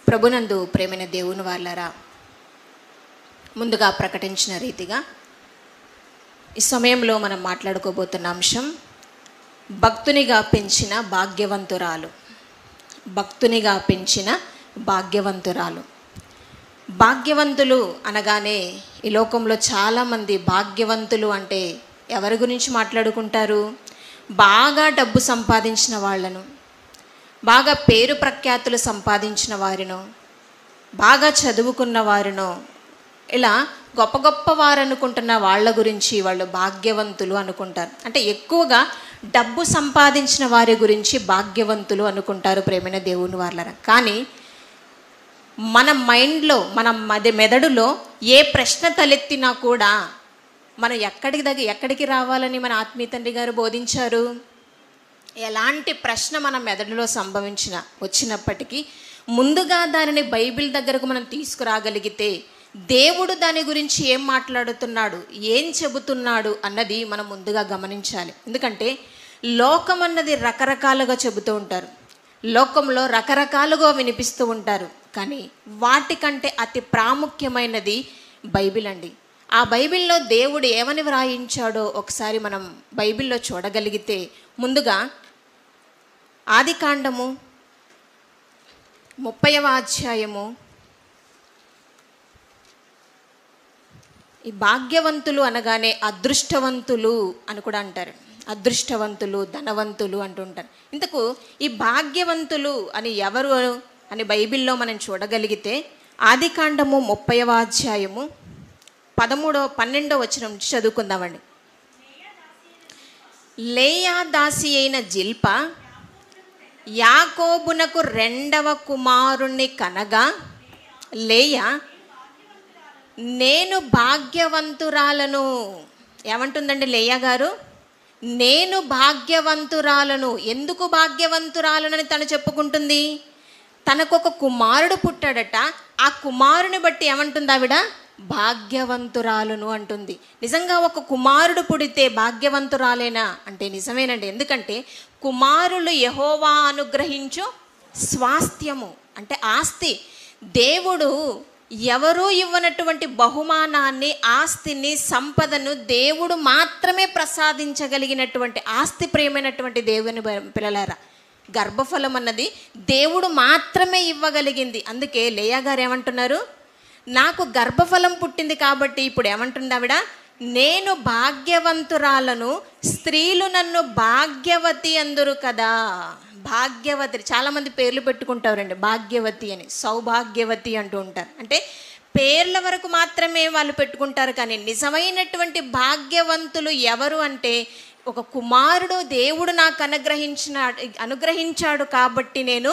ప్రభునందు ప్రేమైన దేవుని వాళ్ళరా, ముందుగా ప్రకటించిన రీతిగా ఈ సమయంలో మనం మాట్లాడుకోబోతున్న అంశం భక్తునిగా పెంచిన భాగ్యవంతురాలు. భక్తునిగా పెంచిన భాగ్యవంతురాలు. భాగ్యవంతులు అనగానే ఈ లోకంలో చాలామంది భాగ్యవంతులు అంటే ఎవరి గురించి మాట్లాడుకుంటారు? బాగా డబ్బు సంపాదించిన వాళ్ళను, బాగా పేరు ప్రఖ్యాతులు సంపాదించిన వారినో, బాగా చదువుకున్న వారినో, ఇలా గొప్ప గొప్ప వారు అనుకుంటున్న వాళ్ళ గురించి వాళ్ళు భాగ్యవంతులు అనుకుంటారు. అంటే ఎక్కువగా డబ్బు సంపాదించిన వారి గురించి భాగ్యవంతులు అనుకుంటారు ప్రేమైన దేవుని వాళ్ళరా. కానీ మన మైండ్లో, మన మెదడులో ఏ ప్రశ్న తలెత్తినా కూడా మనం ఎక్కడికి రావాలని మన ఆత్మీయ తండ్రి గారు బోధించారు? ఎలాంటి ప్రశ్న మన మెదడులో వచ్చినప్పటికీ ముందుగా దానిని బైబిల్ దగ్గరకు మనం తీసుకురాగలిగితే దేవుడు దాని గురించి ఏం మాట్లాడుతున్నాడు, ఏం చెబుతున్నాడు అన్నది మనం ముందుగా గమనించాలి. ఎందుకంటే లోకం అన్నది రకరకాలుగా చెబుతూ ఉంటారు, లోకంలో రకరకాలుగా వినిపిస్తూ ఉంటారు. కానీ వాటికంటే అతి ప్రాముఖ్యమైనది బైబిల్ అండి. ఆ బైబిల్లో దేవుడు ఏమని వ్రాయించాడో ఒకసారి మనం బైబిల్లో చూడగలిగితే, ముందుగా ఆదికాండము 30వ అధ్యాయము. ఈ భాగ్యవంతులు అనగానే అదృష్టవంతులు అని కూడా అంటారు. అదృష్టవంతులు, ధనవంతులు అంటుంటారు. ఇంతకు ఈ భాగ్యవంతులు అని ఎవరు అని బైబిల్లో మనం చూడగలిగితే ఆదికాండము 30వ అధ్యాయము 12వ వచనం నుంచి చదువుకుందామండి. లేయా దాసి అయిన జిల్పా యాకోబునకు 2వ కుమారుణ్ణి కనగా, లేయా నేను భాగ్యవంతురాలను. ఏమంటుందండి లేయా గారు? నేను భాగ్యవంతురాలను. ఎందుకు భాగ్యవంతురాలనని తను చెప్పుకుంటుంది? తనకొక కుమారుడు పుట్టాడట. ఆ కుమారుని బట్టి ఏమంటుంది ఆవిడ? భాగ్యవంతురాలను అంటుంది. నిజంగా ఒక కుమారుడు పుడితే భాగ్యవంతురాలేనా అంటే నిజమేనండి. ఎందుకంటే కుమారులు యెహోవా అనుగ్రహించు స్వాస్థ్యము, అంటే ఆస్తి. దేవుడు ఎవరూ ఇవ్వనటువంటి బహుమానాన్ని, ఆస్తిని, సంపదను దేవుడు మాత్రమే ప్రసాదించగలిగినటువంటి ఆస్తి ప్రియమైనటువంటి దేవుని పిల్లలారా, గర్భఫలం అన్నది దేవుడు మాత్రమే ఇవ్వగలిగింది. అందుకే లేయా గారు ఏమంటున్నారు? నాకు గర్భఫలం పుట్టింది కాబట్టి ఇప్పుడు ఏమంటుంది ఆవిడ? నేను భాగ్యవంతురాలను, స్త్రీలు నన్ను భాగ్యవతి అందరు కదా. భాగ్యవతి, చాలామంది పేర్లు పెట్టుకుంటారండి భాగ్యవతి అని, సౌభాగ్యవతి అంటూ ఉంటారు. అంటే పేర్ల వరకు మాత్రమే వాళ్ళు పెట్టుకుంటారు. కానీ నిజమైనటువంటి భాగ్యవంతులు ఎవరు అంటే, ఒక కుమారుడు దేవుడు నాకు అనుగ్రహించాడు కాబట్టి నేను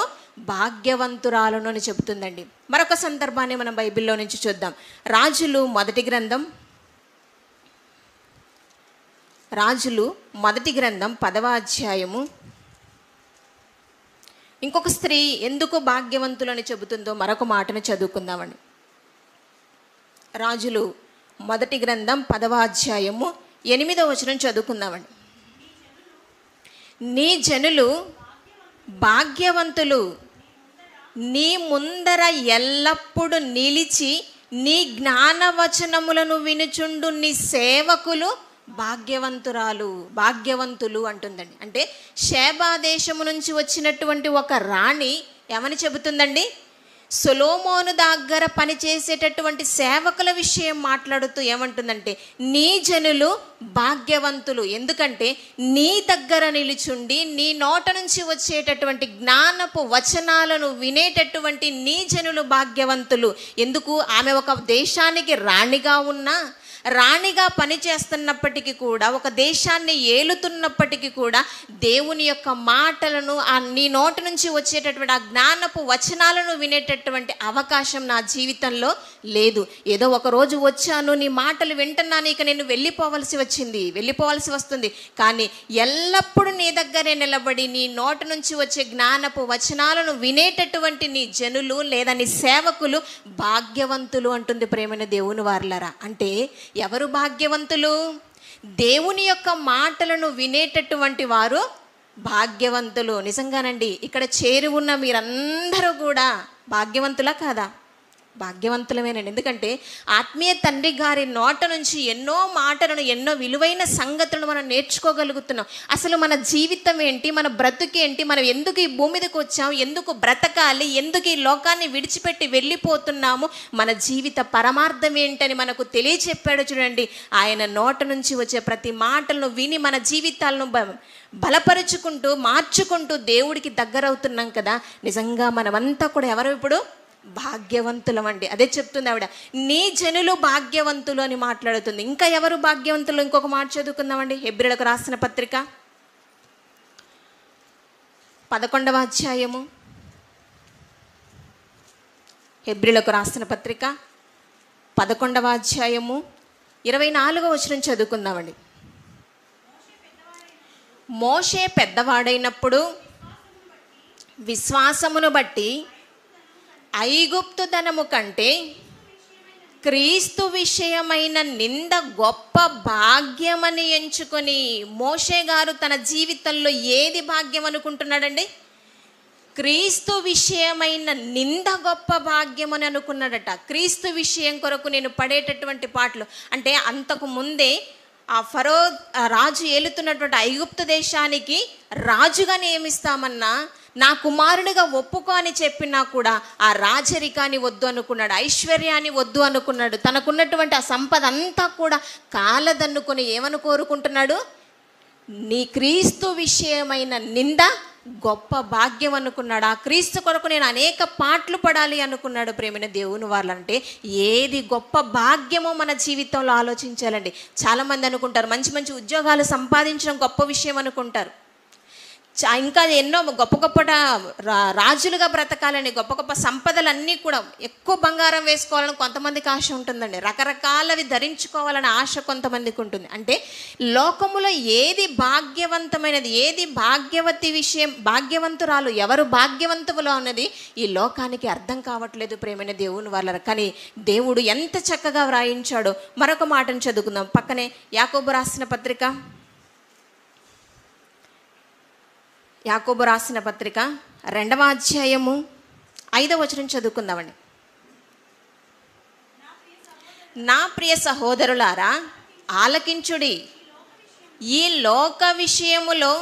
భాగ్యవంతురాలను అని చెబుతుందండి. మరొక సందర్భాన్ని మనం బైబిల్లో నుంచి చూద్దాం. రాజులు మొదటి గ్రంథం 10వ అధ్యాయము. ఇంకొక స్త్రీ ఎందుకు భాగ్యవంతులు అని చెబుతుందో మరొక మాటను చదువుకుందామండి. రాజులు మొదటి గ్రంథం 10వ అధ్యాయము 8వ వచనం చదువుకుందామండి. నీ జనులు భాగ్యవంతులు, నీ ముందర ఎల్లప్పుడూ నిలిచి నీ జ్ఞానవచనములను వినుచుండు నీ సేవకులు భాగ్యవంతులు అంటుందండి. అంటే షేబా దేశము నుంచి వచ్చినటువంటి ఒక రాణి ఏమని చెబుతుందండి? సొలొమోను దగ్గర పనిచేసేటటువంటి సేవకుల విషయం మాట్లాడుతూ ఏమంటుందంటే, నీ జనులు భాగ్యవంతులు. ఎందుకంటే నీ దగ్గర నిలుచుండి నీ నోట నుంచి వచ్చేటటువంటి జ్ఞానపు వచనాలను వినేటటువంటి నీ జనులు భాగ్యవంతులు. ఎందుకు? ఆమె ఒక దేశానికి రాణిగా ఉన్నా, రాణిగా పనిచేస్తున్నప్పటికీ కూడా, ఒక దేశాన్ని ఏలుతున్నప్పటికీ కూడా దేవుని యొక్క మాటలను, నీ నోటి నుంచి వచ్చేటటువంటి ఆ జ్ఞానపు వచనాలను వినేటటువంటి అవకాశం నా జీవితంలో లేదు. ఏదో ఒక రోజు వచ్చాను, నీ మాటలు వింటున్నాను, ఇక నేను వెళ్ళిపోవాల్సి వస్తుంది. కానీ ఎల్లప్పుడూ నీ దగ్గరే నిలబడి నీ నోటి నుంచి వచ్చే జ్ఞానపు వచనాలను వినేటటువంటి నీ జనులు లేదా నీ సేవకులు భాగ్యవంతులు అంటుంది ప్రేమైన దేవుని వారలారా. అంటే ఎవరు భాగ్యవంతులు? దేవుని యొక్క మాటలను వినేటటువంటి వారు భాగ్యవంతులు. నిజంగానండి, ఇక్కడ చేరి ఉన్న మీరందరూ కూడా భాగ్యవంతులా కాదా? భాగ్యవంతులమేనండి. ఎందుకంటే ఆత్మీయ తండ్రి గారి నోట నుంచి ఎన్నో మాటలను, ఎన్నో విలువైన సంగతులను మనం నేర్చుకోగలుగుతున్నాం. అసలు మన జీవితం ఏంటి, మన బ్రతుకేంటి, మనం ఎందుకు ఈ భూమి మీదకి వచ్చాం, ఎందుకు బ్రతకాలి, ఎందుకు ఈ లోకాన్ని విడిచిపెట్టి వెళ్ళిపోతున్నాము, మన జీవిత పరమార్థం ఏంటని మనకు తెలియచెప్పాడు చూడండి. ఆయన నోట నుంచి వచ్చే ప్రతి మాటలను విని మన జీవితాలను బలపరుచుకుంటూ, మార్చుకుంటూ దేవుడికి దగ్గరవుతున్నాం కదా. నిజంగా మనమంతా కూడా ఎవరు ఇప్పుడు భాగ్యవంతులం అండి. అదే చెప్తుంది ఆవిడ, నీ జనులు భాగ్యవంతులు అని మాట్లాడుతుంది. ఇంకా ఎవరు భాగ్యవంతులు? ఇంకొక మాట చదువుకుందామండి. హెబ్రీయులకు రాసిన పత్రిక 11వ అధ్యాయము, హెబ్రీయులకు రాసిన పత్రిక 11వ అధ్యాయము 24వ వచనం చదువుకుందామండి. మోషే పెద్దవాడైనప్పుడు విశ్వాసమును బట్టి ఐగుప్తు ధనము కంటే క్రీస్తు విషయమైన నింద గొప్ప భాగ్యమని ఎంచుకొని, మోషే గారు తన జీవితంలో ఏది భాగ్యం అనుకుంటున్నాడండి? క్రీస్తు విషయమైన నింద గొప్ప భాగ్యం అని అనుకున్నాడట. క్రీస్తు విషయం కొరకు నేను పడేటటువంటి పాటలు అంటే, అంతకు ముందే ఆ ఫరో రాజు ఏలుతున్నటువంటి ఐగుప్తు దేశానికి రాజుగా నియమిస్తామన్నా, నా కుమారునిగా ఒప్పుకో అని చెప్పినా కూడా ఆ రాజరికాన్ని వద్దు అనుకున్నాడు, ఐశ్వర్యాన్ని వద్దు అనుకున్నాడు. తనకున్నటువంటి ఆ సంపద అంతా కూడా కాలదన్నుకొని ఏమని కోరుకుంటున్నాడు? నీ క్రీస్తు విషయమైన నింద గొప్ప భాగ్యం అనుకున్నాడు. ఆ క్రీస్తు కొరకు నేను అనేక పాటలు పడాలి అనుకున్నాడు. ప్రేమైన దేవుని వాళ్ళంటే ఏది గొప్ప భాగ్యమో మన జీవితంలో ఆలోచించాలండి. చాలామంది అనుకుంటారు మంచి మంచి ఉద్యోగాలు సంపాదించడం గొప్ప విషయం అనుకుంటారు. ఇంకా ఎన్నో గొప్ప గొప్ప రాజులుగా బ్రతకాలని, గొప్ప గొప్ప సంపదలన్నీ కూడా, ఎక్కువ బంగారం వేసుకోవాలని కొంతమందికి ఆశ ఉంటుందండి. రకరకాలవి ధరించుకోవాలని ఆశ కొంతమందికి ఉంటుంది. అంటే లోకములో ఏది భాగ్యవంతమైనది, ఏది భాగ్యవతి విషయం, భాగ్యవంతురాలు ఎవరు భాగ్యవంతులు అన్నది ఈ లోకానికి అర్థం కావట్లేదు ప్రేమైన దేవుని వాళ్ళ. కానీ దేవుడు ఎంత చక్కగా వ్రాయించాడో మరొక మాటను చదువుకుందాం. పక్కనే యాకోబు రాసిన పత్రిక, యాకోబు రాసిన పత్రిక 2వ అధ్యాయము 5వ వచనం చదువుకుందామండి. నా ప్రియ సహోదరులారా ఆలకించుడి, ఈ లోక విషయములో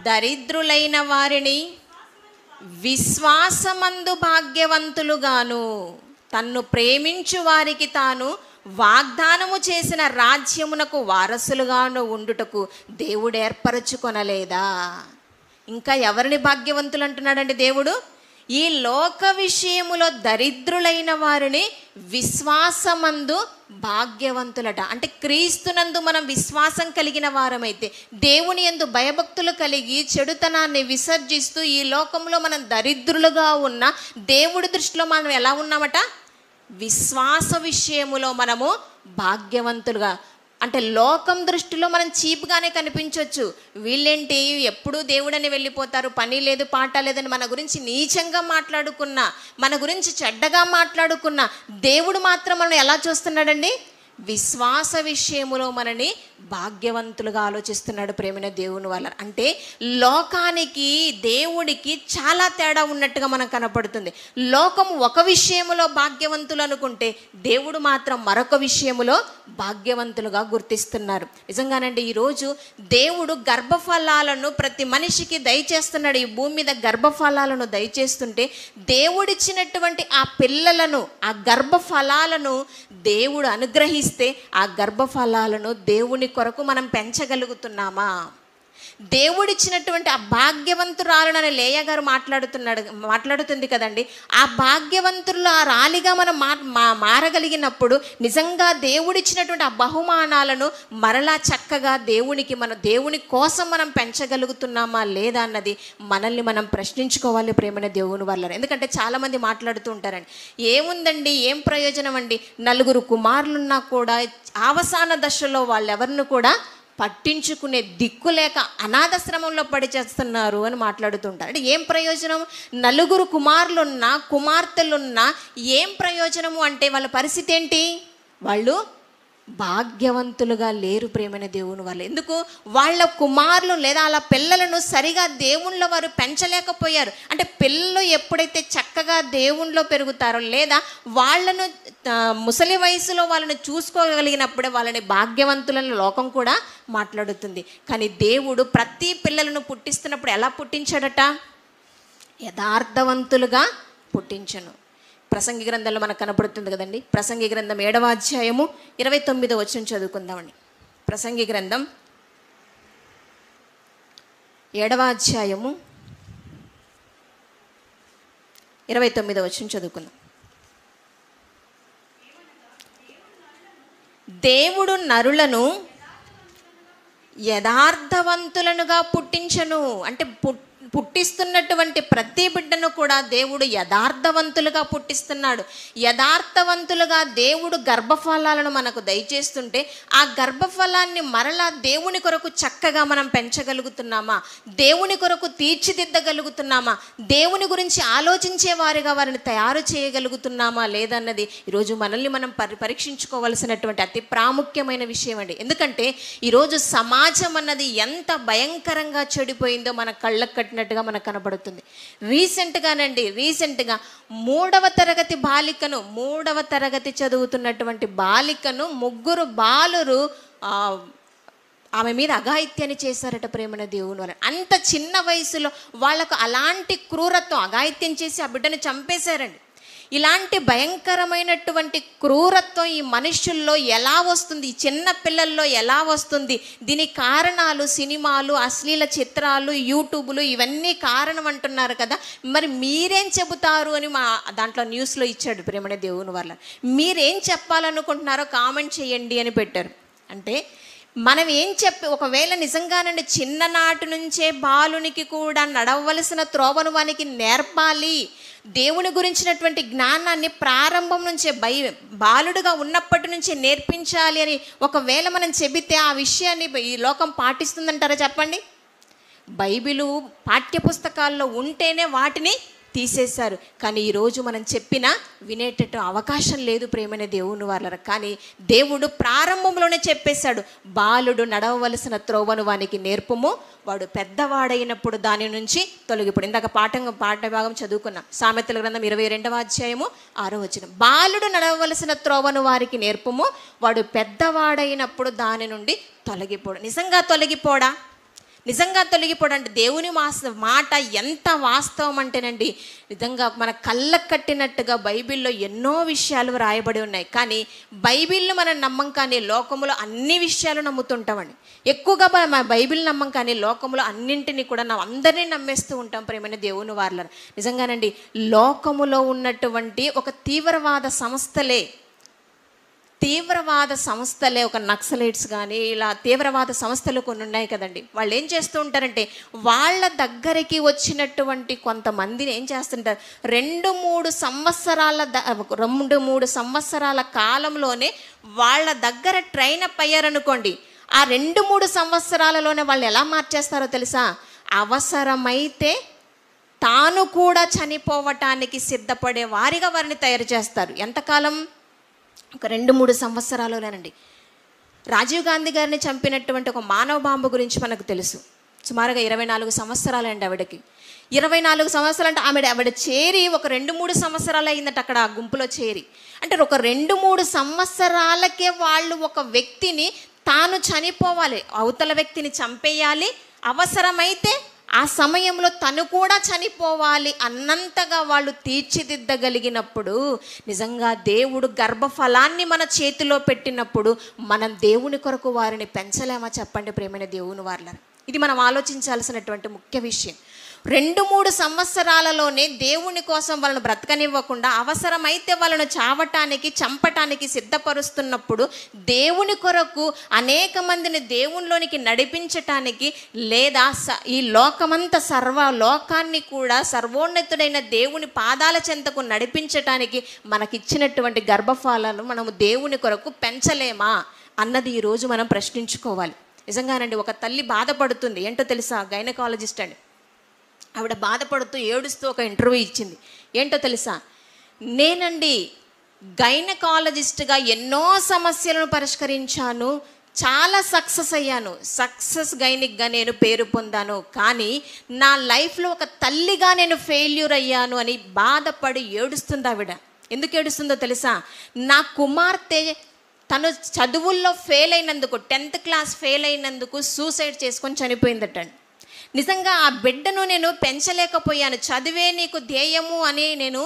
దరిద్రులైన వారిని విశ్వాసమందు భాగ్యవంతులుగాను, తన్ను ప్రేమించు వారికి తాను వాగ్దానము చేసిన రాజ్యమునకు వారసులుగాను ఉండుటకు దేవుడు ఏర్పరచుకొనలేదా? ఇంకా ఎవరిని భాగ్యవంతులు అంటున్నాడండి దేవుడు? ఈ లోక విషయములో దరిద్రులైన వారిని విశ్వాసమందు భాగ్యవంతులట. అంటే క్రీస్తునందు మనం విశ్వాసం కలిగిన వారమైతే, దేవుని యందు భయభక్తులు కలిగి చెడుతనాన్ని విసర్జిస్తూ ఈ లోకంలో మనం దరిద్రులుగా ఉన్న, దేవుడి దృష్టిలో మనం ఎలా ఉన్నామట? విశ్వాస విషయములో మనము భాగ్యవంతులుగా. అంటే లోకం దృష్టిలో మనం చీప్గానే కనిపించవచ్చు. వీళ్ళేంటి ఎప్పుడూ దేవుడని వెళ్ళిపోతారు, పని లేదు పాట లేదని మన గురించి నీచంగా మాట్లాడుకున్నా, మన గురించి చెడ్డగా మాట్లాడుకున్నా, దేవుడు మాత్రం మనం ఎలా చూస్తున్నాడండి? విశ్వాస విషయములో మనని భాగ్యవంతులుగా ఆలోచిస్తున్నాడు ప్రేమైన దేవుని వల్ల. అంటే లోకానికి దేవుడికి చాలా తేడా ఉన్నట్టుగా మనకు కనపడుతుంది. లోకము ఒక విషయములో భాగ్యవంతులు అనుకుంటే, దేవుడు మాత్రం మరొక విషయములో భాగ్యవంతులుగా గుర్తిస్తున్నారు. నిజంగానండి ఈరోజు దేవుడు గర్భఫలాలను ప్రతి మనిషికి దయచేస్తున్నాడు. ఈ భూమి మీద గర్భఫలాలను దయచేస్తుంటే, దేవుడిచ్చినటువంటి ఆ పిల్లలను, ఆ గర్భఫలాలను దేవుడు అనుగ్రహిస్తే ఆ గర్భఫలాలను దేవుని కొరకు మనం పెంచగలుగుతున్నామా? దేవుడిచ్చినటువంటి ఆ భాగ్యవంతురాలునని లేయ గారు మాట్లాడుతుంది కదండి. ఆ భాగ్యవంతులు ఆ రాలిగా మనం మారగలిగినప్పుడు నిజంగా దేవుడిచ్చినటువంటి ఆ బహుమానాలను మరలా చక్కగా దేవుని కోసం మనం పెంచగలుగుతున్నామా లేదా అన్నది మనల్ని మనం ప్రశ్నించుకోవాలి ప్రేమైన దేవుని వల్ల. ఎందుకంటే చాలామంది మాట్లాడుతూ ఉంటారండి, ఏముందండి ఏం ప్రయోజనం అండి, 4 కుమారులున్నా కూడా అవసాన దశలో వాళ్ళెవరిని కూడా పట్టించుకునే దిక్కు లేక అనాథాశ్రమంలో పడి చేస్తున్నారు అని మాట్లాడుతుంటారు. అంటే ఏం ప్రయోజనం? 4 కుమారులున్నా కుమార్తెలున్నా ఏం ప్రయోజనము అంటే వాళ్ళ పరిస్థితి ఏంటి? వాళ్ళు భాగ్యవంతులుగా లేరు ప్రేమైన దేవుని వాళ్ళు. ఎందుకు? వాళ్ళ కుమారులు లేదా వాళ్ళ పిల్లలను సరిగా దేవుళ్ళో వారు పెంచలేకపోయారు. అంటే పిల్లలు ఎప్పుడైతే చక్కగా దేవుళ్ళో పెరుగుతారో లేదా వాళ్ళను ముసలి వయసులో వాళ్ళని చూసుకోగలిగినప్పుడే వాళ్ళని భాగ్యవంతులను లోకం కూడా మాట్లాడుతుంది. కానీ దేవుడు ప్రతి పిల్లలను పుట్టిస్తున్నప్పుడు ఎలా పుట్టించాడట? యథార్థవంతులుగా పుట్టించను. ప్రసంగి గ్రంథంలో మనకు కనపడుతుంది కదండి. ప్రసంగి గ్రంథం 7వ అధ్యాయము 29వ వచనం చదువుకుందామండి. ప్రసంగి గ్రంథం 7వ అధ్యాయము 29వ వచనం చదువుకుందాం. దేవుడు నరులను యథార్థవంతులనుగా పుట్టించను. అంటే పుట్టిస్తున్నటువంటి ప్రతి బిడ్డను కూడా దేవుడు యథార్థవంతులుగా పుట్టిస్తున్నాడు. యథార్థవంతులుగా దేవుడు గర్భఫలాలను మనకు దయచేస్తుంటే ఆ గర్భఫలాన్ని మరలా దేవుని కొరకు చక్కగా మనం పెంచగలుగుతున్నామా? దేవుని కొరకు తీర్చిదిద్దగలుగుతున్నామా? దేవుని గురించి ఆలోచించే వారిగా వారిని తయారు చేయగలుగుతున్నామా లేదన్నది ఈరోజు మనల్ని మనం పరీక్షించుకోవాల్సినటువంటి అతి ప్రాముఖ్యమైన విషయం అండి. ఎందుకంటే ఈరోజు సమాజం అన్నది ఎంత భయంకరంగా చెడిపోయిందో మన కళ్ళకు కట్టినట్టుగా మనకు కనబడుతుంది. రీసెంట్గా 3వ తరగతి చదువుతున్నటువంటి బాలికను 3 బాలురు ఆమె మీద అఘాయిత్యాన్ని చేశారట ప్రేమన దేవుని వల్ల. అంత చిన్న వయసులో వాళ్ళకు అలాంటి క్రూరత్వం, అఘాయిత్యం చేసి ఆ బిడ్డను చంపేశారండి. ఇలాంటి భయంకరమైనటువంటి క్రూరత్వం ఈ మనుషుల్లో ఎలా వస్తుంది? ఈ చిన్న పిల్లల్లో ఎలా వస్తుంది? దీనికి కారణాలు సినిమాలు, అశ్లీల చిత్రాలు, యూట్యూబ్లు ఇవన్నీ కారణం అంటున్నారు కదా. మరి మీరేం చెబుతారు అని దాంట్లో న్యూస్లో ఇచ్చాడు ప్రేమణ దేవుని వల్ల. మీరేం చెప్పాలనుకుంటున్నారో కామెంట్ చేయండి అని పెట్టారు. అంటే మనం ఏం ఒకవేళ నిజంగానండి చిన్ననాటి నుంచే బాలునికి కూడా నడవలసిన త్రోవను వానికి నేర్పాలి, దేవుని గురించినటువంటి జ్ఞానాన్ని ప్రారంభం నుంచే బాలుడుగా ఉన్నప్పటి నుంచి నేర్పించాలి అని ఒకవేళ మనం చెబితే ఆ విషయాన్ని ఈ లోకం పాటిస్తుందంటారా చెప్పండి? బైబిలు పాఠ్యపుస్తకాల్లో ఉంటేనే వాటిని తీసేశారు. కానీ ఈరోజు మనం చెప్పినా వినేటట్టు అవకాశం లేదు ప్రేమైన దేవుని వాళ్ళ. కానీ దేవుడు ప్రారంభంలోనే చెప్పేశాడు, బాలుడు నడవవలసిన త్రోవను వానికి నేర్పుము, వాడు పెద్దవాడైనప్పుడు దాని నుంచి తొలగిపోడు. ఇందాక పాఠభాగం చదువుకున్నాం. సామెతల గ్రంథం 22వ అధ్యాయము 6వ వచనం. బాలుడు నడవవలసిన త్రోవను వారికి నేర్పుము, వాడు పెద్దవాడైనప్పుడు దాని నుండి తొలగిపోడు. నిజంగా తొలగిపోడా? అంటే దేవుని మాట ఎంత వాస్తవం అంటేనండి, నిజంగా మన కళ్ళకు కట్టినట్టుగా బైబిల్లో ఎన్నో విషయాలు రాయబడి ఉన్నాయి. కానీ బైబిల్ను మనం నమ్మం, కానీ లోకములో అన్ని విషయాలు నమ్ముతుంటామండి. ఎక్కువగా మన బైబిల్ నమ్మం, కానీ లోకములో అన్నింటినీ కూడా అందరినీ నమ్మేస్తూ ఉంటాం ప్రేమైన దేవుని వాళ్ళ. నిజంగానండి లోకములో ఉన్నటువంటి ఒక తీవ్రవాద సంస్థలే ఒక నక్సలైట్స్ కానీ ఇలా తీవ్రవాద సంస్థలు కొన్ని ఉన్నాయి కదండి. వాళ్ళు ఏం చేస్తూ ఉంటారంటే వాళ్ళ దగ్గరికి వచ్చినటువంటి కొంతమందిని ఏం చేస్తుంటారు, 2-3 సంవత్సరాల కాలంలోనే వాళ్ళ దగ్గర ట్రైన్ అప్ అయ్యారనుకోండి. ఆ 2-3 సంవత్సరాలలోనే వాళ్ళు ఎలా మార్చేస్తారో తెలుసా? అవసరమైతే తాను కూడా చనిపోవటానికి సిద్ధపడే వారిగా వారిని తయారు చేస్తారు. ఎంతకాలం? ఒక 2-3 సంవత్సరాలునేనండి. రాజీవ్ గాంధీ గారిని చంపినటువంటి ఒక మానవ బాంబు గురించి మనకు తెలుసు. సుమారుగా 24 సంవత్సరాలండి ఆవిడకి. 24 సంవత్సరాలు అంటే ఆవిడ చేరి ఒక 2-3 సంవత్సరాలు అయిందట అక్కడ ఆ గుంపులో చేరి. అంటే ఒక 2-3 సంవత్సరాలకే వాళ్ళు ఒక వ్యక్తిని తాను చనిపోవాలి, అవతల వ్యక్తిని చంపేయాలి, అవసరమైతే ఆ సమయంలో తను కూడా చనిపోవాలి అన్నంతగా వాళ్ళు తీర్చిదిద్దగలిగినప్పుడు, నిజంగా దేవుడు గర్భఫలాన్ని మన చేతిలో పెట్టినప్పుడు మనం దేవుని కొరకు వారిని పెంచలేమా చెప్పండి ప్రేమైన దేవుని వాళ్ళ. ఇది మనం ఆలోచించాల్సినటువంటి ముఖ్య విషయం. 2-3 సంవత్సరాలలోనే దేవుని కోసం వాళ్ళను బ్రతకనివ్వకుండా అవసరమైతే వాళ్ళను చంపటానికి సిద్ధపరుస్తున్నప్పుడు దేవుని కొరకు అనేక మందిని దేవునిలోనికి నడిపించటానికి లేదా ఈ లోకాన్ని కూడా సర్వోన్నతుడైన దేవుని పాదాల చెంతకు నడిపించటానికి మనకిచ్చినటువంటి గర్భఫలాలను మనము దేవుని కొరకు పెంచలేమా అన్నది ఈరోజు మనం ప్రశ్నించుకోవాలి. నిజంగానండి ఒక తల్లి బాధపడుతుంది. ఏంటో తెలుసా? గైనకాలజిస్ట్ అండి. ఆవిడ బాధపడుతూ ఏడుస్తూ ఒక ఇంటర్వ్యూ ఇచ్చింది. ఏంటో తెలుసా? నేనండి గైనకాలజిస్ట్గా ఎన్నో సమస్యలను పరిష్కరించాను, చాలా సక్సెస్ అయ్యాను, సక్సెస్ గైనిక్గా నేను పేరు పొందాను. కానీ నా లైఫ్లో ఒక తల్లిగా నేను ఫెయిల్యూర్ అయ్యాను అని బాధపడి ఏడుస్తుంది ఆవిడ. ఎందుకు ఏడుస్తుందో తెలుసా? నా కుమార్తె తను చదువుల్లో ఫెయిల్ అయినందుకు, 10th క్లాస్ ఫెయిల్ అయినందుకు సూసైడ్ చేసుకొని చనిపోయిందట. నిజంగా ఆ బిడ్డను నేను పెంచలేకపోయాను. చదివే నీకు ధ్యేయము అని నేను,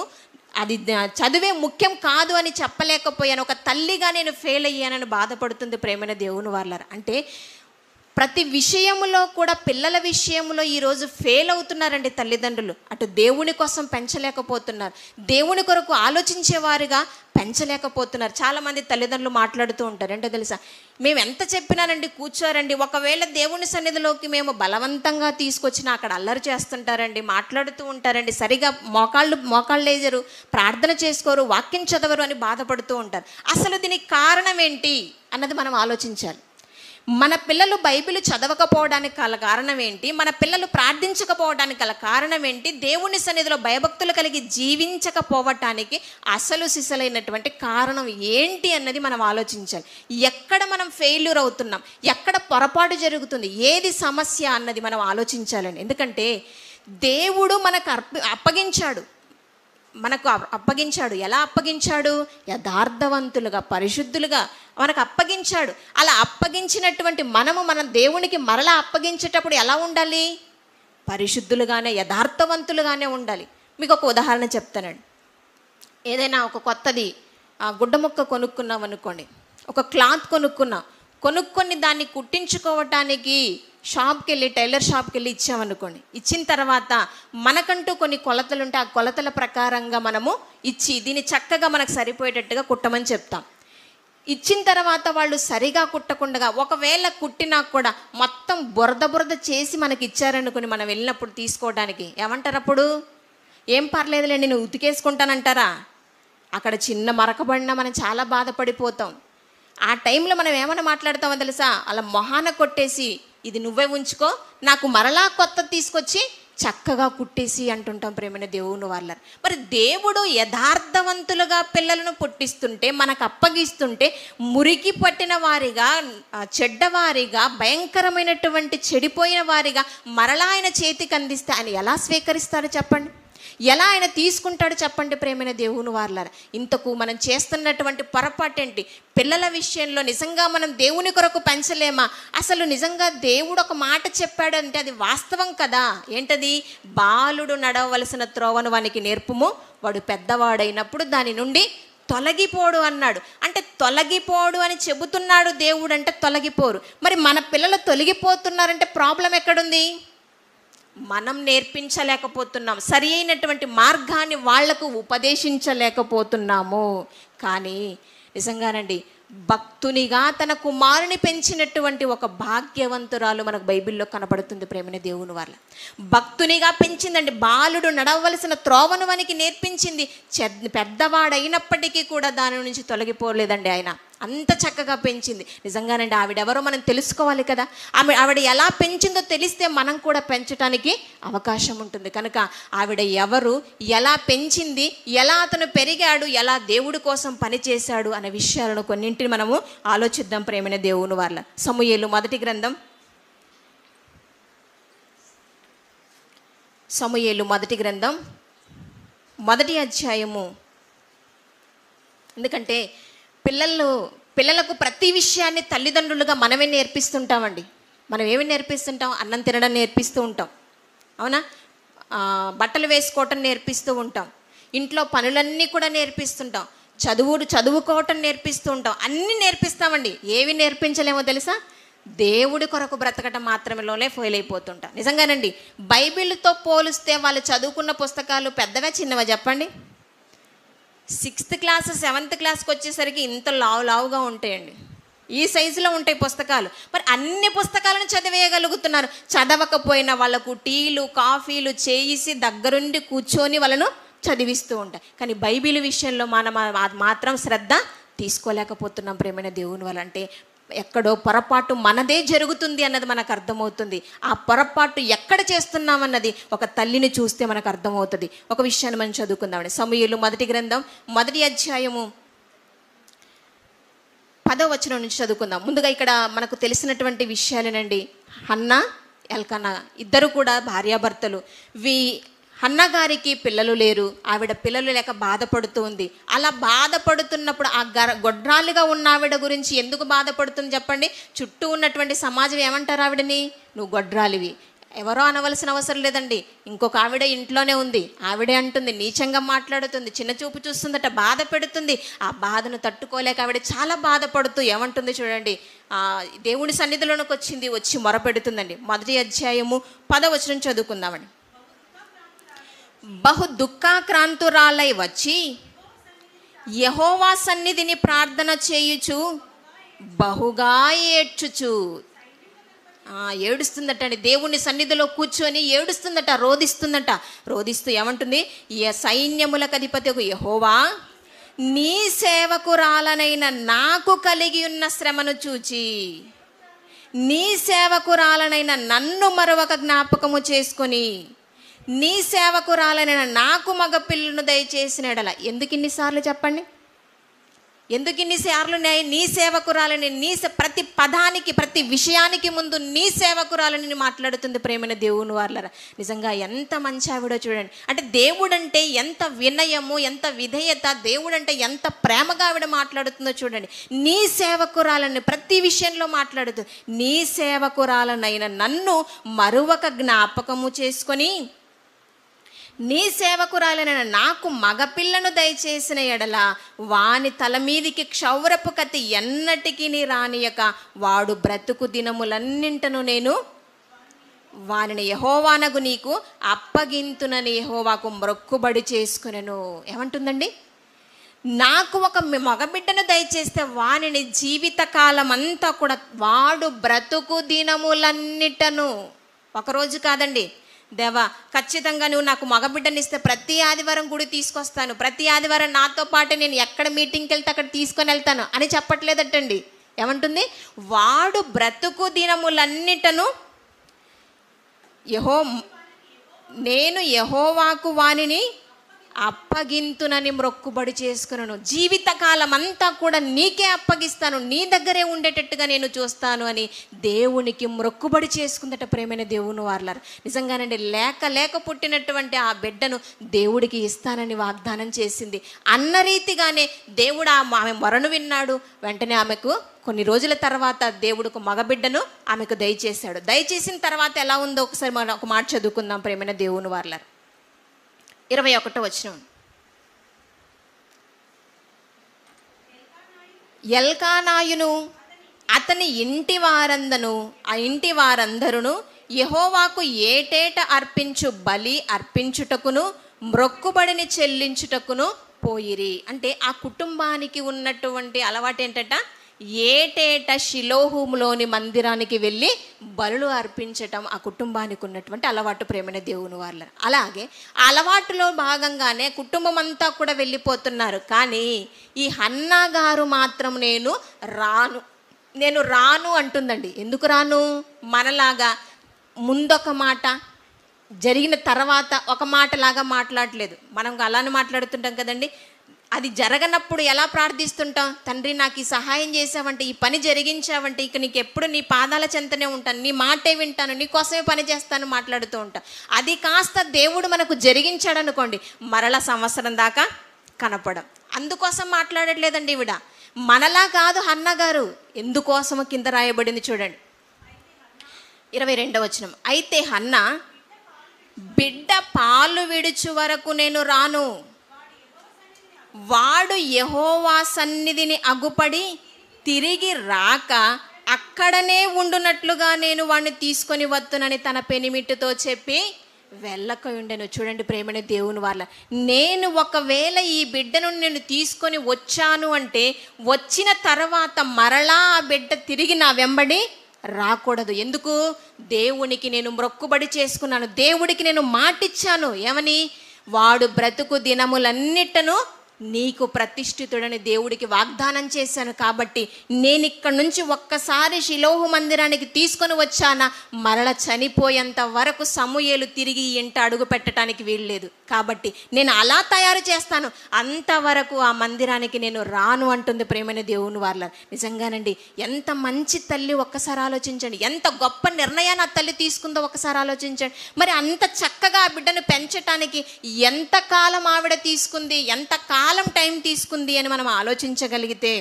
అది చదివే ముఖ్యం కాదు అని చెప్పలేకపోయాను. ఒక తల్లిగా నేను ఫెయిల్ అయ్యానని బాధపడుతుంది ప్రేమైన దేవుని వాళ్ళారా. అంటే ప్రతి విషయంలో కూడా పిల్లల విషయంలో ఈరోజు ఫెయిల్ అవుతున్నారండి తల్లిదండ్రులు. అటు దేవుని కోసం పెంచలేకపోతున్నారు, దేవుని కొరకు ఆలోచించేవారుగా పెంచలేకపోతున్నారు. చాలామంది తల్లిదండ్రులు మాట్లాడుతూ ఉంటారు, ఏంటో తెలుసా, మేము ఎంత చెప్పినారండి కూర్చోరండి, ఒకవేళ దేవుని సన్నిధిలోకి మేము బలవంతంగా తీసుకొచ్చినా అక్కడ అల్లరి చేస్తుంటారండి, మాట్లాడుతూ ఉంటారండి, సరిగా మోకాళ్ళు లేజరు, ప్రార్థన చేసుకోరు, వాక్యం చదవరు అని బాధపడుతూ ఉంటారు. అసలు దీనికి కారణం ఏంటి అన్నది మనం ఆలోచించాలి. మన పిల్లలు బైబిల్ చదవకపోవడానికి గల కారణం ఏంటి? మన పిల్లలు ప్రార్థించకపోవడానికి గల కారణం ఏంటి? దేవుని సన్నిధిలో భయభక్తులు కలిగి జీవించకపోవటానికి అసలు సిసలైనటువంటి కారణం ఏంటి అన్నది మనం ఆలోచించాలి. ఎక్కడ మనం ఫెయిల్యూర్ అవుతున్నాం, ఎక్కడ పొరపాటు జరుగుతుంది, ఏది సమస్య అన్నది మనం ఆలోచించాలండి. ఎందుకంటే దేవుడు మనకు అప్పగించాడు. ఎలా అప్పగించాడు? యథార్థవంతులుగా, పరిశుద్ధులుగా మనకు అప్పగించాడు. అలా అప్పగించినటువంటి మన దేవునికి మరలా అప్పగించేటప్పుడు ఎలా ఉండాలి? పరిశుద్ధులుగానే, యథార్థవంతులుగానే ఉండాలి. మీకు ఒక ఉదాహరణ చెప్తానండి. ఏదైనా ఒక కొత్తది గుడ్డ ముక్క కొనుక్కున్నాం అనుకోండి, ఒక క్లాత్ కొనుక్కొని దాన్ని కుట్టించుకోవటానికి షాప్కి వెళ్ళి, టైలర్ షాప్కి వెళ్ళి ఇచ్చామనుకోండి. ఇచ్చిన తర్వాత మనకంటూ కొన్ని కొలతలు ఉంటే ఆ కొలతల ప్రకారంగా మనము ఇచ్చి దీన్ని చక్కగా మనకు సరిపోయేటట్టుగా కుట్టమని చెప్తాం. ఇచ్చిన తర్వాత వాళ్ళు సరిగా కుట్టకుండా, ఒకవేళ కుట్టినా కూడా మొత్తం బురద చేసి మనకి ఇచ్చారనుకుని మనం వెళ్ళినప్పుడు తీసుకోవడానికి ఏమంటారు? అప్పుడు ఏం పర్లేదులేండి నేను ఉతికేసుకుంటానంటారా? అక్కడ చిన్న మరకబడినా మనం చాలా బాధపడిపోతాం. ఆ టైంలో మనం ఏమైనా మాట్లాడతామో తెలుసా? అలా మొహాన కొట్టేసి, ఇది నువ్వే ఉంచుకో, నాకు మరలా కొత్త తీసుకొచ్చి చక్కగా కుట్టేసి అంటుంటాం ప్రేమైన దేవుని వాళ్ళ. మరి దేవుడు యథార్థవంతులుగా పిల్లలను పుట్టిస్తుంటే, మనకు అప్పగిస్తుంటే, మురికి పట్టిన వారిగా, చెడ్డవారిగా, భయంకరమైనటువంటి చెడిపోయిన వారిగా మరలా ఆయన చేతికి అందిస్తే ఆయన ఎలా స్వీకరిస్తారో చెప్పండి? ఎలా ఆయన తీసుకుంటాడు చెప్పండి ప్రేమైన దేవుని వారలారా. ఇంతకు మనం చేస్తున్నటువంటి పొరపాటు ఏంటి? పిల్లల విషయంలో నిజంగా మనం దేవుని కొరకు పెంచలేమా? అసలు నిజంగా దేవుడు ఒక మాట చెప్పాడు అంటే అది వాస్తవం కదా. ఏంటది? బాలుడు నడవలసిన త్రోవను వానికి నేర్పుము, వాడు పెద్దవాడైనప్పుడు దాని నుండి తొలగిపోడు అన్నాడు. అంటే తొలగిపోడు అని చెబుతున్నాడు దేవుడు, అంటే తొలగిపోరు. మరి మన పిల్లలు తొలగిపోతున్నారంటే ప్రాబ్లం ఎక్కడుంది? మనం నేర్పించలేకపోతున్నాం, సరి అయినటువంటి మార్గాన్ని వాళ్లకు ఉపదేశించలేకపోతున్నాము. కానీ నిజంగానండి, భక్తునిగా తన కుమారుని పెంచినటువంటి ఒక భాగ్యవంతురాలు మనకు బైబిల్లో కనపడుతుంది ప్రేమైన దేవుని వాళ్ళ. భక్తునిగా పెంచిందండి. బాలుడు నడవలసిన త్రోవను వానికి నేర్పించింది. పెద్దవాడైనప్పటికీ కూడా దాని నుంచి తొలగిపోలేదండి ఆయన. అంత చక్కగా పెంచింది. నిజంగానండి, ఆవిడెవరో మనం తెలుసుకోవాలి కదా. ఆవిడ ఎలా పెంచిందో తెలిస్తే మనం కూడా పెంచడానికి అవకాశం ఉంటుంది. కనుక ఆవిడ ఎవరు, ఎలా పెంచింది, ఎలా అతను పెరిగాడు, ఎలా దేవుడి కోసం పనిచేశాడు అనే విషయాలను కొన్నింటిని మనము ఆలోచిద్దాం ప్రేమైన దేవుని వాళ్ళ. సమూయేలు మొదటి గ్రంథం మొదటి అధ్యాయము. ఎందుకంటే పిల్లలకు ప్రతి విషయాన్ని తల్లిదండ్రులుగా మనమే నేర్పిస్తుంటామండి. మనం ఏమి నేర్పిస్తుంటాం? అన్నం తినడం నేర్పిస్తూ ఉంటాం, అవునా? బట్టలు వేసుకోవటం నేర్పిస్తూ ఉంటాం, ఇంట్లో పనులన్నీ కూడా నేర్పిస్తుంటాం, చదువుకోవటం నేర్పిస్తూ ఉంటాం, అన్నీ నేర్పిస్తామండి. ఏవి నేర్పించలేమో తెలుసా? దేవుడి కొరకు బ్రతకటం మాత్రమేలోనే ఫెయిల్ అయిపోతుంటాం. నిజంగానండి, బైబిల్తో పోలిస్తే వాళ్ళు చదువుకున్న పుస్తకాలు పెద్దవా చిన్నవా చెప్పండి? 6th క్లాస్ 7th క్లాస్కి వచ్చేసరికి ఇంత లావుగా ఉంటాయండి, ఈ సైజులో ఉంటాయి పుస్తకాలు. మరి అన్ని పుస్తకాలను చదివేయగలుగుతున్నారు. చదవకపోయినా వాళ్ళకు టీలు కాఫీలు చేసి దగ్గరుండి కూర్చొని వాళ్ళను చదివిస్తూ ఉంటాయి. కానీ బైబిల్ విషయంలో మనం మాత్రం శ్రద్ధ తీసుకోలేకపోతున్నాం ప్రేమైన దేవుని వల్ల. అంటే ఎక్కడో పొరపాటు మనదే జరుగుతుంది అన్నది మనకు అర్థమవుతుంది. ఆ పొరపాటు ఎక్కడ చేస్తున్నామన్నది ఒక తల్లిని చూస్తే మనకు అర్థమవుతుంది. ఒక విషయాన్ని మనం చదువుకుందామండి. సమూయేలు మొదటి గ్రంథం మొదటి అధ్యాయము 10వ వచనం నుంచి చదువుకుందాం. ముందుగా ఇక్కడ మనకు తెలిసినటువంటి విషయాలేనండి. హన్నా, ఎల్కానా ఇద్దరు కూడా భార్యాభర్తలు. హన్న గారికి పిల్లలు లేరు. ఆవిడ పిల్లలు లేక బాధపడుతూ ఉంది. అలా బాధపడుతున్నప్పుడు ఆ గొడ్రాలుగా ఉన్న ఆవిడ గురించి ఎందుకు బాధపడుతుంది చెప్పండి? చుట్టూ ఉన్నటువంటి సమాజం ఏమంటారు ఆవిడని? నువ్వు గొడ్రాలివి. ఎవరో అనవలసిన అవసరం లేదండి. ఇంకొక ఆవిడ ఇంట్లోనే ఉంది. ఆవిడే అంటుంది, నీచంగా మాట్లాడుతుంది, చిన్న చూపు చూస్తుందట, బాధ పెడుతుంది. ఆ బాధను తట్టుకోలేక ఆవిడ చాలా బాధపడుతూ ఏమంటుంది చూడండి, దేవుని సన్నిధిలోనికి వచ్చి మొరపెడుతుందండి. 1వ అధ్యాయము 10వ వచనం చదువుకుందామండి. బహు దుఃఖాక్రాంతురాలై వచ్చి యెహోవా సన్నిధిని ప్రార్థన చేయుచు బహుగా ఏడ్చుచు. ఏడుస్తుందట అండి. దేవుని సన్నిధిలో కూర్చొని ఏడుస్తుందట, రోదిస్తూ ఏమంటుంది? సైన్యములకు అధిపతియగు యెహోవా, నీ సేవకురాలనైన నాకు కలిగి ఉన్న శ్రమను చూచి నీ సేవకురాలనైన నన్ను మరొక జ్ఞాపకము చేసుకొని నీ సేవకురాలనైన నాకు మగ పిల్లను దయచేసిన ఎడల. ఎందుకు ఇన్నిసార్లు చెప్పండి? ఎందుకు ఇన్నిసార్లు నీ సేవకురాలని? ప్రతి పదానికి, ప్రతి విషయానికి ముందు నీ సేవకురాలని మాట్లాడుతుంది. ప్రేమైన దేవుని వారలారా, నిజంగా ఎంత మంచి ఆవిడో చూడండి. అంటే దేవుడంటే ఎంత వినయము, ఎంత విధేయత, దేవుడంటే ఎంత ప్రేమగా ఆవిడ మాట్లాడుతుందో చూడండి. నీ సేవకురాలని ప్రతి విషయంలో మాట్లాడుతుంది. నీ సేవకురాలనైన నన్ను మరొక జ్ఞాపకము చేసుకొని నీ సేవకురాలైన నాకు మగపిల్లను దయచేసిన ఎడల వాని తల మీదికి క్షౌరపు కత్తి ఎన్నటికీ రానియక వాడు బ్రతుకు దినములన్నింటను నేను వానిని యెహోవానగు నీకు అప్పగింతునని యెహోవాకు మొక్కుబడి చేసుకునెను. ఏమంటుందండి? నాకు ఒక మగబిడ్డను దయచేస్తే వానిని జీవితకాలం అంతా కూడా వాడు బ్రతుకు దినములన్నిటను. ఒకరోజు కాదండి. దేవా, ఖచ్చితంగా నువ్వు నాకు మగబిడ్డనిస్తే ప్రతి ఆదివారం గుడి తీసుకొస్తాను, ప్రతి ఆదివారం నాతో పాటు నేను ఎక్కడ మీటింగ్కి వెళ్తే అక్కడ తీసుకొని వెళ్తాను అని చెప్పట్లేదటండి. ఏమంటుంది? వాడు బ్రతుకు దినములన్నిటను నేను యెహోవాకు వానిని అప్పగింతునని మొక్కుబడి చేసుకున్నాను. జీవితకాలం అంతా కూడా నీకే అప్పగిస్తాను, నీ దగ్గరే ఉండేటట్టుగా నేను చూస్తాను అని దేవునికి మొక్కుబడి చేసుకుందట. ప్రేమైన దేవుని వారలారా, నిజంగానండి లేక పుట్టినటువంటి ఆ బిడ్డను దేవుడికి ఇస్తానని వాగ్దానం చేసింది. అన్న రీతిగానే దేవుడు ఆమె మొరను విన్నాడు. వెంటనే ఆమెకు కొన్ని రోజుల తర్వాత దేవుడికి మగబిడ్డను ఆమెకు దయచేశాడు. దయచేసిన తర్వాత ఎలా ఉందో ఒకసారి మనం ఒక మాట చదువుకుందాం. ప్రేమైన దేవుని వారలారా, 21వ వచనం. ఎల్కానాయును అతని ఇంటి వారందరును యెహోవాకు ఏటేట అర్పించు బలి అర్పించుటకును మొక్కుబడిని చెల్లించుటకును పోయిరి. అంటే ఆ కుటుంబానికి ఉన్నటువంటి అలవాటు ఏంటట? ఏటేట షిలోహుములోని మందిరానికి వెళ్ళి బలులు అర్పించటం ఆ కుటుంబానికి ఉన్నటువంటి అలవాటు. ప్రేమైన దేవుని వాళ్ళ అలాగే ఆ అలవాటులో భాగంగానే కుటుంబం అంతా కూడా వెళ్ళిపోతున్నారు. కానీ ఈ హన్నా గారు మాత్రం నేను రాను అంటుందండి. ఎందుకు రాను? మనలాగా ముందొక మాట జరిగిన తర్వాత ఒక మాటలాగా మాట్లాడలేదు. మనం అలానే మాట్లాడుతుంటాం కదండి. అది జరగనప్పుడు ఎలా ప్రార్థిస్తుంటాం? తండ్రి, నాకు ఈ సహాయం చేసావంటే, ఈ పని జరిగించావంటే ఇక నీకు ఎప్పుడు నీ పాదాల చెంతనే ఉంటాను, నీ మాటే వింటాను, నీ కోసమే పని చేస్తాను మాట్లాడుతూ ఉంటాం. అది కాస్త దేవుడు మనకు జరిగించాడు అనుకోండి, మరలా సంవత్సరం దాకా కనపడం. అందుకోసం మాట్లాడట్లేదండి ఈవిడ. మనలా కాదు హన్నా గారు. ఎందుకోసమో కింద రాయబడింది చూడండి, 22వ వచనం. అయితే హన్నా, బిడ్డ పాలు విడుచు వరకు నేను రాను, వాడు యెహోవా సన్నిధిని అగుపడి తిరిగి రాక అక్కడనే ఉండునట్లుగా నేను వాడిని తీసుకొని వత్తునని తన పెనిమిటితో చెప్పి వెళ్ళక ఉండెను. చూడండి ప్రేమని దేవుని వాళ్ళ, నేను ఒకవేళ ఈ బిడ్డను నేను తీసుకొని వచ్చాను అంటే వచ్చిన తర్వాత మరలా ఆ బిడ్డ తిరిగి నా వెంబడి రాకూడదు. ఎందుకు? దేవునికి నేను మొక్కుబడి చేసుకున్నాను, దేవుడికి నేను మాటిచ్చాను. ఏమని? వాడు బ్రతుకు దినములన్నిటను నీకు ప్రతిష్ఠితుడని దేవుడికి వాగ్దానం చేశాను కాబట్టి నేను ఇక్కడ నుంచి ఒక్కసారి షిలోహు మందిరానికి తీసుకొని వచ్చానా, మరల చనిపోయేంత వరకు సమూయేలు తిరిగి ఇంట అడుగు పెట్టడానికి వీల్లేదు. కాబట్టి నేను అలా తయారు చేస్తాను, అంతవరకు ఆ మందిరానికి నేను రాను అంటుంది ప్రేమైన దేవుని వారల. నిజంగానండి, ఎంత మంచి తల్లి ఒక్కసారి ఆలోచించండి. ఎంత గొప్ప నిర్ణయాన్ని ఆ తల్లి తీసుకుందో ఒకసారి ఆలోచించండి. మరి అంత చక్కగా ఆ బిడ్డను పెంచటానికి ఎంత కాలం ఆవిడ తీసుకుంది, ఎంత కాలం టైం తీసుకుంది అని మనం ఆలోచించగలిగితే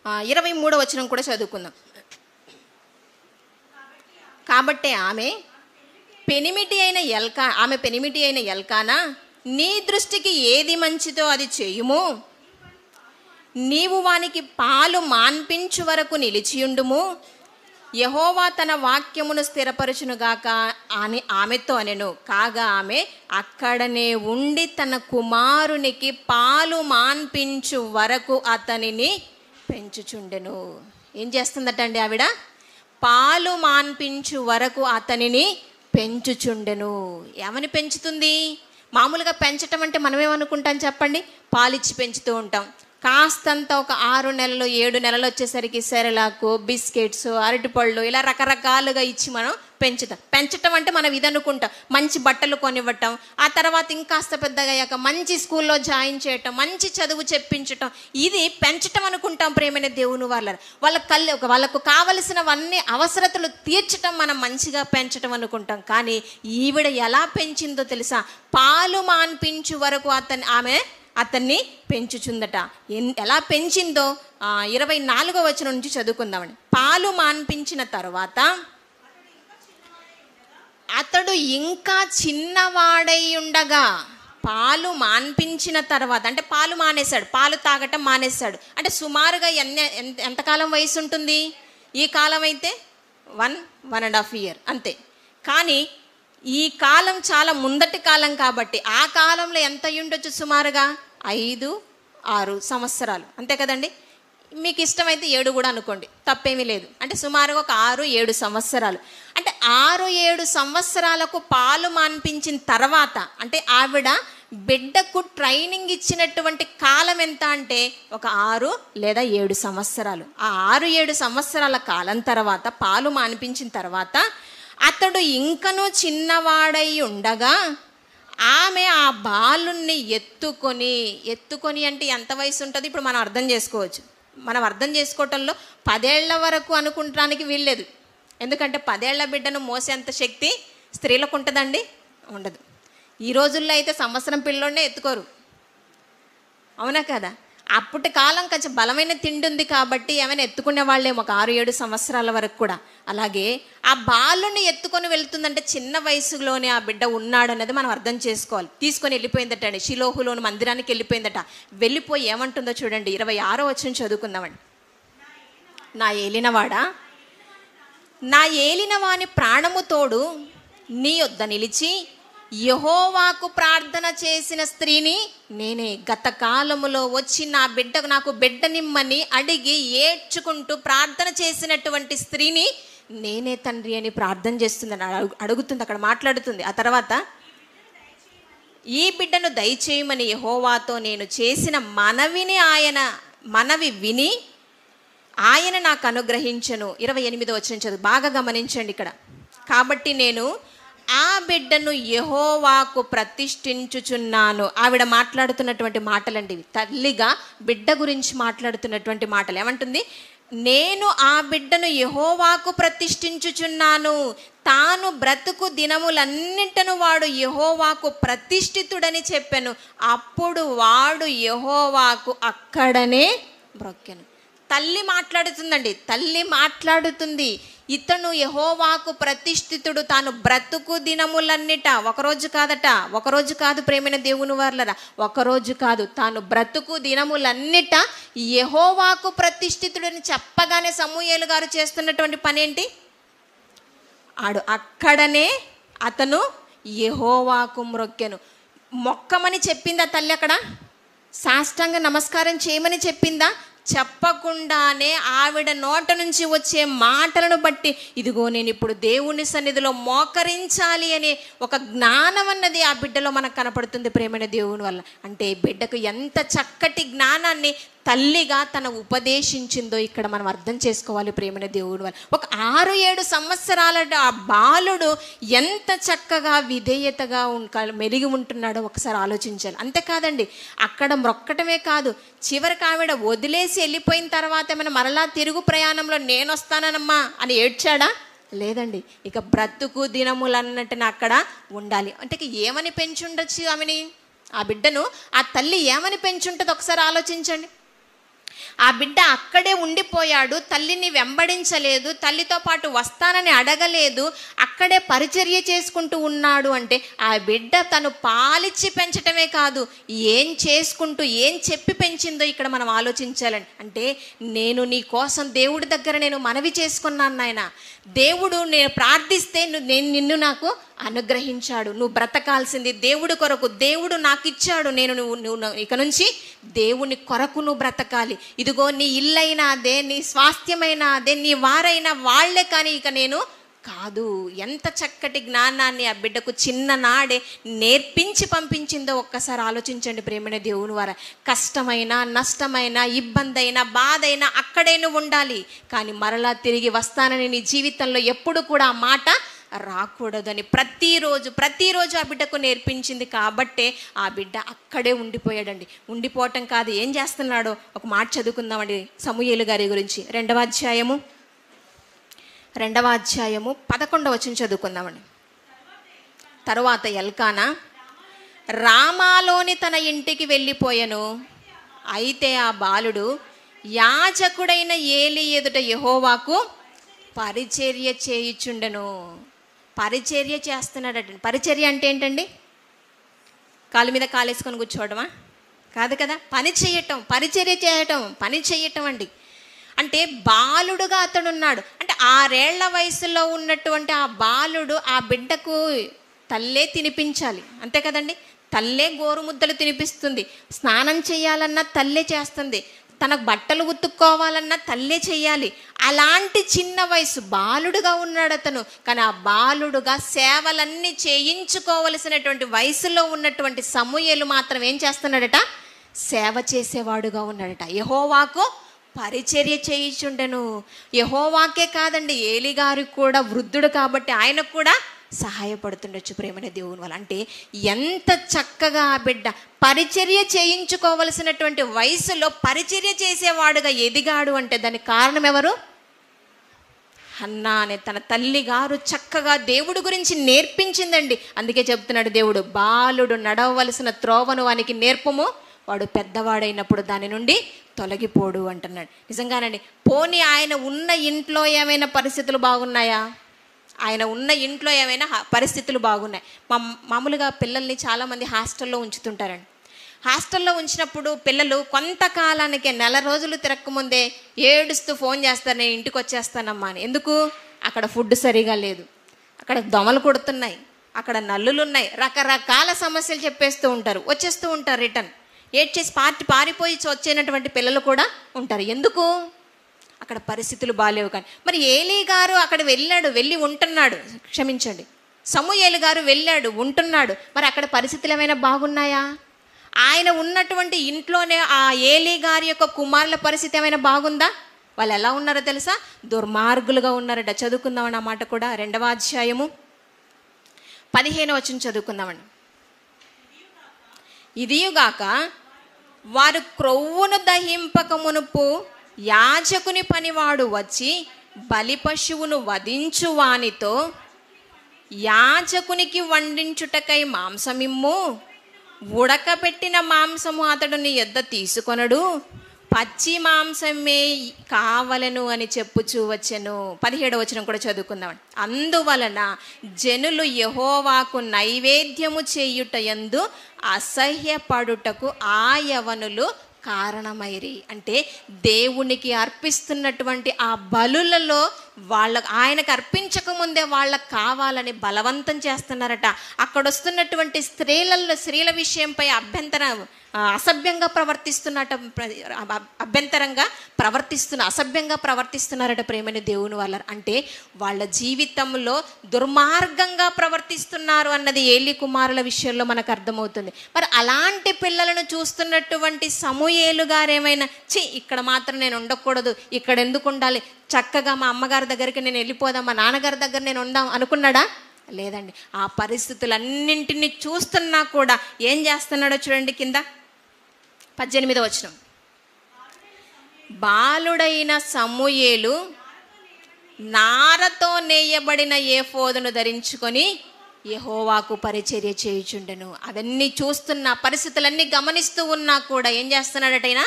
23వ వచనం కూడా చదువుకుందాం. కాబట్టి ఆమె పెనిమిటి అయిన ఎల్కానా, నీ దృష్టికి ఏది మంచిదో అది చేయుము, నీవు వానికి పాలు మాన్పించు వరకు నిలిచియుండుము, యెహోవా తన వాక్యమును స్థిరపరచునుగాక అని ఆమెతో అనెను. కాగా ఆమె అక్కడనే ఉండి తన కుమారునికి పాలు మాన్పించు వరకు అతనిని పెంచుచుండెను. ఏం చేస్తుందట అండి ఆవిడ? పాలు మాన్పించు వరకు అతనిని పెంచుచుండెను. ఏమని పెంచుతుంది? మామూలుగా పెంచటం అంటే మనమేమనుకుంటాం చెప్పండి? పాలిచ్చి పెంచుతూ ఉంటాం. కాస్తంత ఒక 6 నెలలు 7 నెలలు వచ్చేసరికి సెరలాకు, బిస్కెట్స్, అరటిపళ్ళు ఇలా రకరకాలుగా ఇచ్చి మనం పెంచుతాం. పెంచటం అంటే మనం ఇది అనుకుంటాం, మంచి బట్టలు కొనివ్వటం, ఆ తర్వాత ఇంకాస్త పెద్దగా అయ్యాక మంచి స్కూల్లో జాయిన్ చేయటం, మంచి చదువు చెప్పించటం, ఇది పెంచటం అనుకుంటాం. ప్రేమైన దేవుని వాళ్ళకు కావలసినవన్నీ అవసరతలు తీర్చటం మనం మంచిగా పెంచటం అనుకుంటాం. కానీ ఈవిడ ఎలా పెంచిందో తెలుసా? పాలు మాన్పించు వరకు అతన్ని పెంచుచుందట. ఎలా పెంచిందో 24వ వచనం నుంచి చదువుకుందామండి. పాలు మాన్పించిన తర్వాత అతడు ఇంకా చిన్నవాడై ఉండగా, పాలు మాన్పించిన తర్వాత అంటే పాలు మానేశాడు, పాలు తాగటం మానేశాడు. అంటే సుమారుగా ఎంతకాలం వయసు ఉంటుంది? ఈ కాలం అయితే 1.5 ఇయర్ అంతే. కానీ ఈ కాలం చాలా ముందటి కాలం కాబట్టి ఆ కాలంలో ఎంత ఉండొచ్చు? సుమారుగా 5-6 సంవత్సరాలు అంతే కదండి. మీకు ఇష్టమైతే 7 కూడా అనుకోండి, తప్పేమీ లేదు. అంటే సుమారుగా ఒక 6-7 సంవత్సరాలు. అంటే 6-7 సంవత్సరాలకు పాలు మాన్పించిన తర్వాత అంటే ఆవిడ బిడ్డకు ట్రైనింగ్ ఇచ్చినటువంటి కాలం ఎంత అంటే ఒక 6 లేదా 7 సంవత్సరాలు. ఆ 6-7 సంవత్సరాల కాలం తర్వాత పాలు మాన్పించిన తర్వాత అతడు ఇంకనూ చిన్నవాడై ఉండగా ఆమె ఆ బాలుని ఎత్తుకొని అంటే ఎంత వయసు ఉంటుంది ఇప్పుడు మనం అర్థం చేసుకోవచ్చు. మనం అర్థం చేసుకోవటంలో 10 ఏళ్ల వరకు అనుకుంటానికి వీల్లేదు. ఎందుకంటే 10 ఏళ్ల బిడ్డను మోసేంత శక్తి స్త్రీలకు ఉంటుందండి? ఉండదు. ఈ రోజుల్లో అయితే సంవత్సరం పిల్లోనే ఎత్తుకోరు, అవునా కదా? అప్పటి కాలం కొంచెం బలమైన తిండి ఉంది కాబట్టి ఏమైనా ఎత్తుకునే వాళ్ళేమో ఒక 6-7 సంవత్సరాల వరకు కూడా. అలాగే ఆ బాలుని ఎత్తుకొని వెళ్తుందంటే చిన్న వయసులోనే ఆ బిడ్డ ఉన్నాడు అనేది మనం అర్థం చేసుకోవాలి. తీసుకొని వెళ్ళిపోయిందట అండి, షిలోహులోని మందిరానికి వెళ్ళిపోయిందట. వెళ్ళిపోయి ఏమంటుందో చూడండి, 26వ వచనం చదువుకుందామండి. నా ఏలినవాని ప్రాణము తోడు నీ యొద్ద నిలిచి యెహోవాకు ప్రార్థన చేసిన స్త్రీని నేనే. గత కాలములో వచ్చి నాకు బిడ్డనిమ్మని అడిగి ఏడ్చుకుంటూ ప్రార్థన చేసినటువంటి స్త్రీని నేనే తండ్రి అని ప్రార్థన చేస్తుందని అడుగుతుంది, అక్కడ మాట్లాడుతుంది. ఆ తర్వాత ఈ బిడ్డను దయచేయమని యెహోవాతో నేను చేసిన మనవి విని ఆయన నాకు అనుగ్రహించెను. 28వ వచనం చదువు, బాగా గమనించండి ఇక్కడ. కాబట్టి నేను ఆ బిడ్డను యెహోవాకు ప్రతిష్ఠించుచున్నాను. ఆవిడ మాట్లాడుతున్నటువంటి మాటలండి, తల్లిగా బిడ్డ గురించి మాట్లాడుతున్నటువంటి మాటలు. ఏమంటుంది? నేను ఆ బిడ్డను యెహోవాకు ప్రతిష్ఠించుచున్నాను, తాను బ్రతుకు దినములన్నింటను వాడు యెహోవాకు ప్రతిష్ఠితుడని చెప్పాను. అప్పుడు వాడు యెహోవాకు అక్కడనే బ్రొక్కెను. తల్లి మాట్లాడుతుందండి, తల్లి మాట్లాడుతుంది. ఇతను యెహోవాకు ప్రతిష్ఠితుడు, తాను బ్రతుకు దినములన్నిట, ఒకరోజు కాదట, ఒకరోజు కాదు ప్రేమైన దేవుని వారలారా, ఒకరోజు కాదు, తాను బ్రతుకు దినములన్నిట యెహోవాకు ప్రతిష్ఠితుడని చెప్పగానే సమూయేలు గారు చేస్తున్నటువంటి పని ఏంటి? అక్కడనే అతను యెహోవాకు మ్రొక్కెను. మొక్కమని చెప్పిందా తల్లి? అక్కడ సాష్టాంగ నమస్కారం చేయమని చెప్పిందా? చెప్పకుండానే ఆవిడ నోట నుంచి వచ్చే మాటలను బట్టి ఇదిగో నేను ఇప్పుడు దేవుని సన్నిధిలో మోకరించాలి అనే ఒక జ్ఞానం అన్నది ఆ బిడ్డలో మనకు కనపడుతుంది ప్రేమైన దేవుని వల్ల. అంటే బిడ్డకు ఎంత చక్కటి జ్ఞానాన్ని తల్లిగా తన ఉపదేశించిందో ఇక్కడ మనం అర్థం చేసుకోవాలి ప్రేమైన దేవుని వల్ల. ఒక 6-7 సంవత్సరాల ఆ బాలుడు ఎంత చక్కగా విధేయతగా మెలిగి ఉంటున్నాడో ఒకసారి ఆలోచించాలి. అంతేకాదండి, అక్కడ మొక్కటమే కాదు, చివరికి ఆవిడ వదిలేసి వెళ్ళిపోయిన తర్వాత ఏమైనా మరలా తిరుగు ప్రయాణంలో నేను వస్తానమ్మా అని ఏడ్చాడా? లేదండి. ఇక బ్రతుకు దినములన్నట్టున అక్కడ ఉండాలి. అంటే ఏమని పెంచుండొచ్చు ఆమెని, ఆ బిడ్డను ఆ తల్లి ఏమని పెంచుంటుంది ఒకసారి ఆలోచించండి. ఆ బిడ్డ అక్కడే ఉండిపోయాడు, తల్లిని వెంబడించలేదు, తల్లితో పాటు వస్తానని అడగలేదు, అక్కడే పరిచర్య చేసుకుంటూ ఉన్నాడు. అంటే ఆ బిడ్డ తను పాలిచ్చి పెంచటమే కాదు, ఏం చేసుకుంటూ ఏం చెప్పి పెంచిందో ఇక్కడ మనం ఆలోచించాలండి. అంటే నేను నీ కోసం దేవుడి దగ్గర నేను మనవి చేసుకున్నాను నాయన, దేవుడు నేను ప్రార్థిస్తే నిన్ను నాకు అనుగ్రహించాడు, నువ్వు బ్రతకాల్సింది దేవుడి కొరకు, దేవుడు నాకు ఇచ్చాడు, నువ్వు ఇక నుంచి దేవుని కొరకు నువ్వు బ్రతకాలి, ఇదిగో నీ ఇల్లైనా అదే, నీ స్వాస్థ్యమైనా అదే, నీ వారైనా వాళ్లే, కానీ ఇక నేను కాదు. ఎంత చక్కటి జ్ఞానాన్ని ఆ బిడ్డకు చిన్ననాడే నేర్పించి పంపించిందో ఒక్కసారి ఆలోచించండి ప్రేమైన దేవుని వారా. కష్టమైన, నష్టమైన, ఇబ్బంది అయినా, బాధ అయినా అక్కడే నువ్వు ఉండాలి, కానీ మరలా తిరిగి వస్తానని నీ జీవితంలో ఎప్పుడు కూడా ఆ మాట రాకూడదని ప్రతిరోజు ఆ బిడ్డకు నేర్పించింది. కాబట్టే ఆ బిడ్డ అక్కడే ఉండిపోయాడండి. ఉండిపోవటం కాదు, ఏం చేస్తున్నాడో ఒక మాట చదువుకుందామండి సమూయేలు గారి గురించి. 2వ అధ్యాయము 11వ వచనం చదువుకుందామండి. తరువాత ఎల్కానా రామాలోని తన ఇంటికి వెళ్ళిపోయెను. అయితే ఆ బాలుడు యాజకుడైన ఏలీ ఎదుట యెహోవాకు పరిచర్య చేయుచుండెను. పరిచర్య చేస్తున్నాడట. పరిచర్య అంటే ఏంటండి? కాలు మీద కాలేసుకొని కూర్చోవడమా? కాదు కదా. పని చేయటం, పరిచర్య చేయటం, పని చేయటం అండి. అంటే బాలుడుగా అతడున్నాడు. అంటే 6 ఏళ్ల వయసులో ఉన్నటువంటి ఆ బాలుడు ఆ బిడ్డకు తల్లే తినిపించాలి, అంతే కదండి. తల్లే గోరుముద్దలు తినిపిస్తుంది, స్నానం చేయాలన్నా తల్లే చేస్తుంది, తనకు బట్టలు ఉతుక్కోవాలన్నా తల్లే చెయ్యాలి. అలాంటి చిన్న వయసు బాలుడుగా ఉన్నాడు అతను. కానీ ఆ బాలుడుగా సేవలన్నీ చేయించుకోవలసినటువంటి వయసులో ఉన్నటువంటి సమూయేలు మాత్రం ఏం చేస్తున్నాడట? సేవ చేసేవాడుగా ఉన్నాడట. యెహోవాకు పరిచర్య చేయించుండెను. యెహోవాకే కాదండి, ఏలీ గారికి కూడా వృద్ధుడు కాబట్టి ఆయనకు కూడా సహాయపడుతుండొచ్చు ప్రేమైన దేవుని వల్ల. అంటే ఎంత చక్కగా ఆ బిడ్డ పరిచర్య చేయించుకోవలసినటువంటి వయసులో పరిచర్య చేసేవాడుగా ఎదిగాడు. అంటే దానికి కారణం ఎవరు? హన్నా అనే తన తల్లి గారు చక్కగా దేవుడి గురించి నేర్పించిందండి. అందుకే చెప్తున్నాడు దేవుడు, బాలుడు నడవలసిన త్రోవను వానికి నేర్పము, వాడు పెద్దవాడైనప్పుడు దాని నుండి తొలగిపోడు అంటున్నాడు. నిజంగానండి. పోనీ ఆయన ఉన్న ఇంట్లో ఏమైనా పరిస్థితులు బాగున్నాయా? ఆయన ఉన్న ఇంట్లో ఏమైనా పరిస్థితులు బాగున్నాయి? మామూలుగా పిల్లల్ని చాలామంది హాస్టల్లో ఉంచుతుంటారండి. హాస్టల్లో ఉంచినప్పుడు పిల్లలు కొంతకాలానికే, నెల రోజులు తిరగకముందే ఏడుస్తూ ఫోన్ చేస్తారు, నేను ఇంటికి వచ్చేస్తానమ్మా అని. ఎందుకు? అక్కడ ఫుడ్ సరిగా లేదు, అక్కడ దోమలు కుడుతున్నాయి, అక్కడ నల్లులు ఉన్నాయి, రకరకాల సమస్యలు చెప్పేస్తూ ఉంటారు, వచ్చేస్తూ ఉంటారు రిటర్న్. ఏడ్చేసి పారిపోయి వచ్చేటటువంటి పిల్లలు కూడా ఉంటారు. ఎందుకు? అక్కడ పరిస్థితులు బాగాలేవు. కానీ మరి ఏలీ గారు అక్కడ వెళ్ళి ఉంటున్నాడు, క్షమించండి, సమూయేలు గారు వెళ్ళాడు, ఉంటున్నాడు. మరి అక్కడ పరిస్థితులు ఏమైనా బాగున్నాయా? ఆయన ఉన్నటువంటి ఇంట్లోనే ఆ ఏలీ గారి యొక్క కుమారుల పరిస్థితి ఏమైనా బాగుందా? వాళ్ళు ఎలా ఉన్నారో తెలుసా? దుర్మార్గులుగా ఉన్నారట. చదువుకుందామని ఆ మాట కూడా. 2వ అధ్యాయము 15వ వచనం చదువుకుందామండి. ఇదియుగాక వారు క్రొవ్వును దహింపక మునుపు యాజకుని పనివాడు వచ్చి బలి పశువును వధించు వానితో, యాజకునికి వండించుటకై మాంసమిమ్ము, ఉడకబెట్టిన మాంసము అతడు నీ యొద్ద తీసుకొనడు, పచ్చి మాంసమే కావలను అని చెప్పుచూ వచ్చెను. 17వ వచనం కూడా చదువుకుందాం. అందువలన జనులు యెహోవాకు నైవేద్యము చేయుట యందు అసహ్యపడుటకు ఆ యవనులు కారణమైరి. అంటే దేవునికి అర్పిస్తున్నటువంటి ఆ బలులలో ఆయనకు అర్పించక ముందే వాళ్ళకు కావాలని బలవంతం చేస్తున్నారట. అక్కడ వస్తున్నటువంటి స్త్రీల విషయంపై అసభ్యంగా ప్రవర్తిస్తున్నారట ప్రేమని దేవుని వాళ్ళ. అంటే వాళ్ళ జీవితంలో దుర్మార్గంగా ప్రవర్తిస్తున్నారు అన్నది ఏలీ కుమారుల విషయంలో మనకు అర్థమవుతుంది. మరి అలాంటి పిల్లలను చూస్తున్నటువంటి సమూయేలు గారు ఏమైనా ఇక్కడ మాత్రం నేను ఉండకూడదు, ఇక్కడ ఎందుకు ఉండాలి, చక్కగా మా అమ్మగారి దగ్గరికి నేను వెళ్ళిపోదాం, మా నాన్నగారి దగ్గర నేను ఉందాం అనుకున్నాడా? లేదండి. ఆ పరిస్థితులన్నింటినీ చూస్తున్నా కూడా ఏం చేస్తున్నాడో చూడండి. కింద 18వ వచనం, బాలుడైన సమూయేలు నారతో నేయబడిన ఏఫోదును ధరించుకొని యెహోవాకు పరిచర్య చేయుచుండెను. అవన్నీ చూస్తున్న పరిస్థితులన్నీ గమనిస్తూ ఉన్నా కూడా ఏం చేస్తున్నాడటైనా?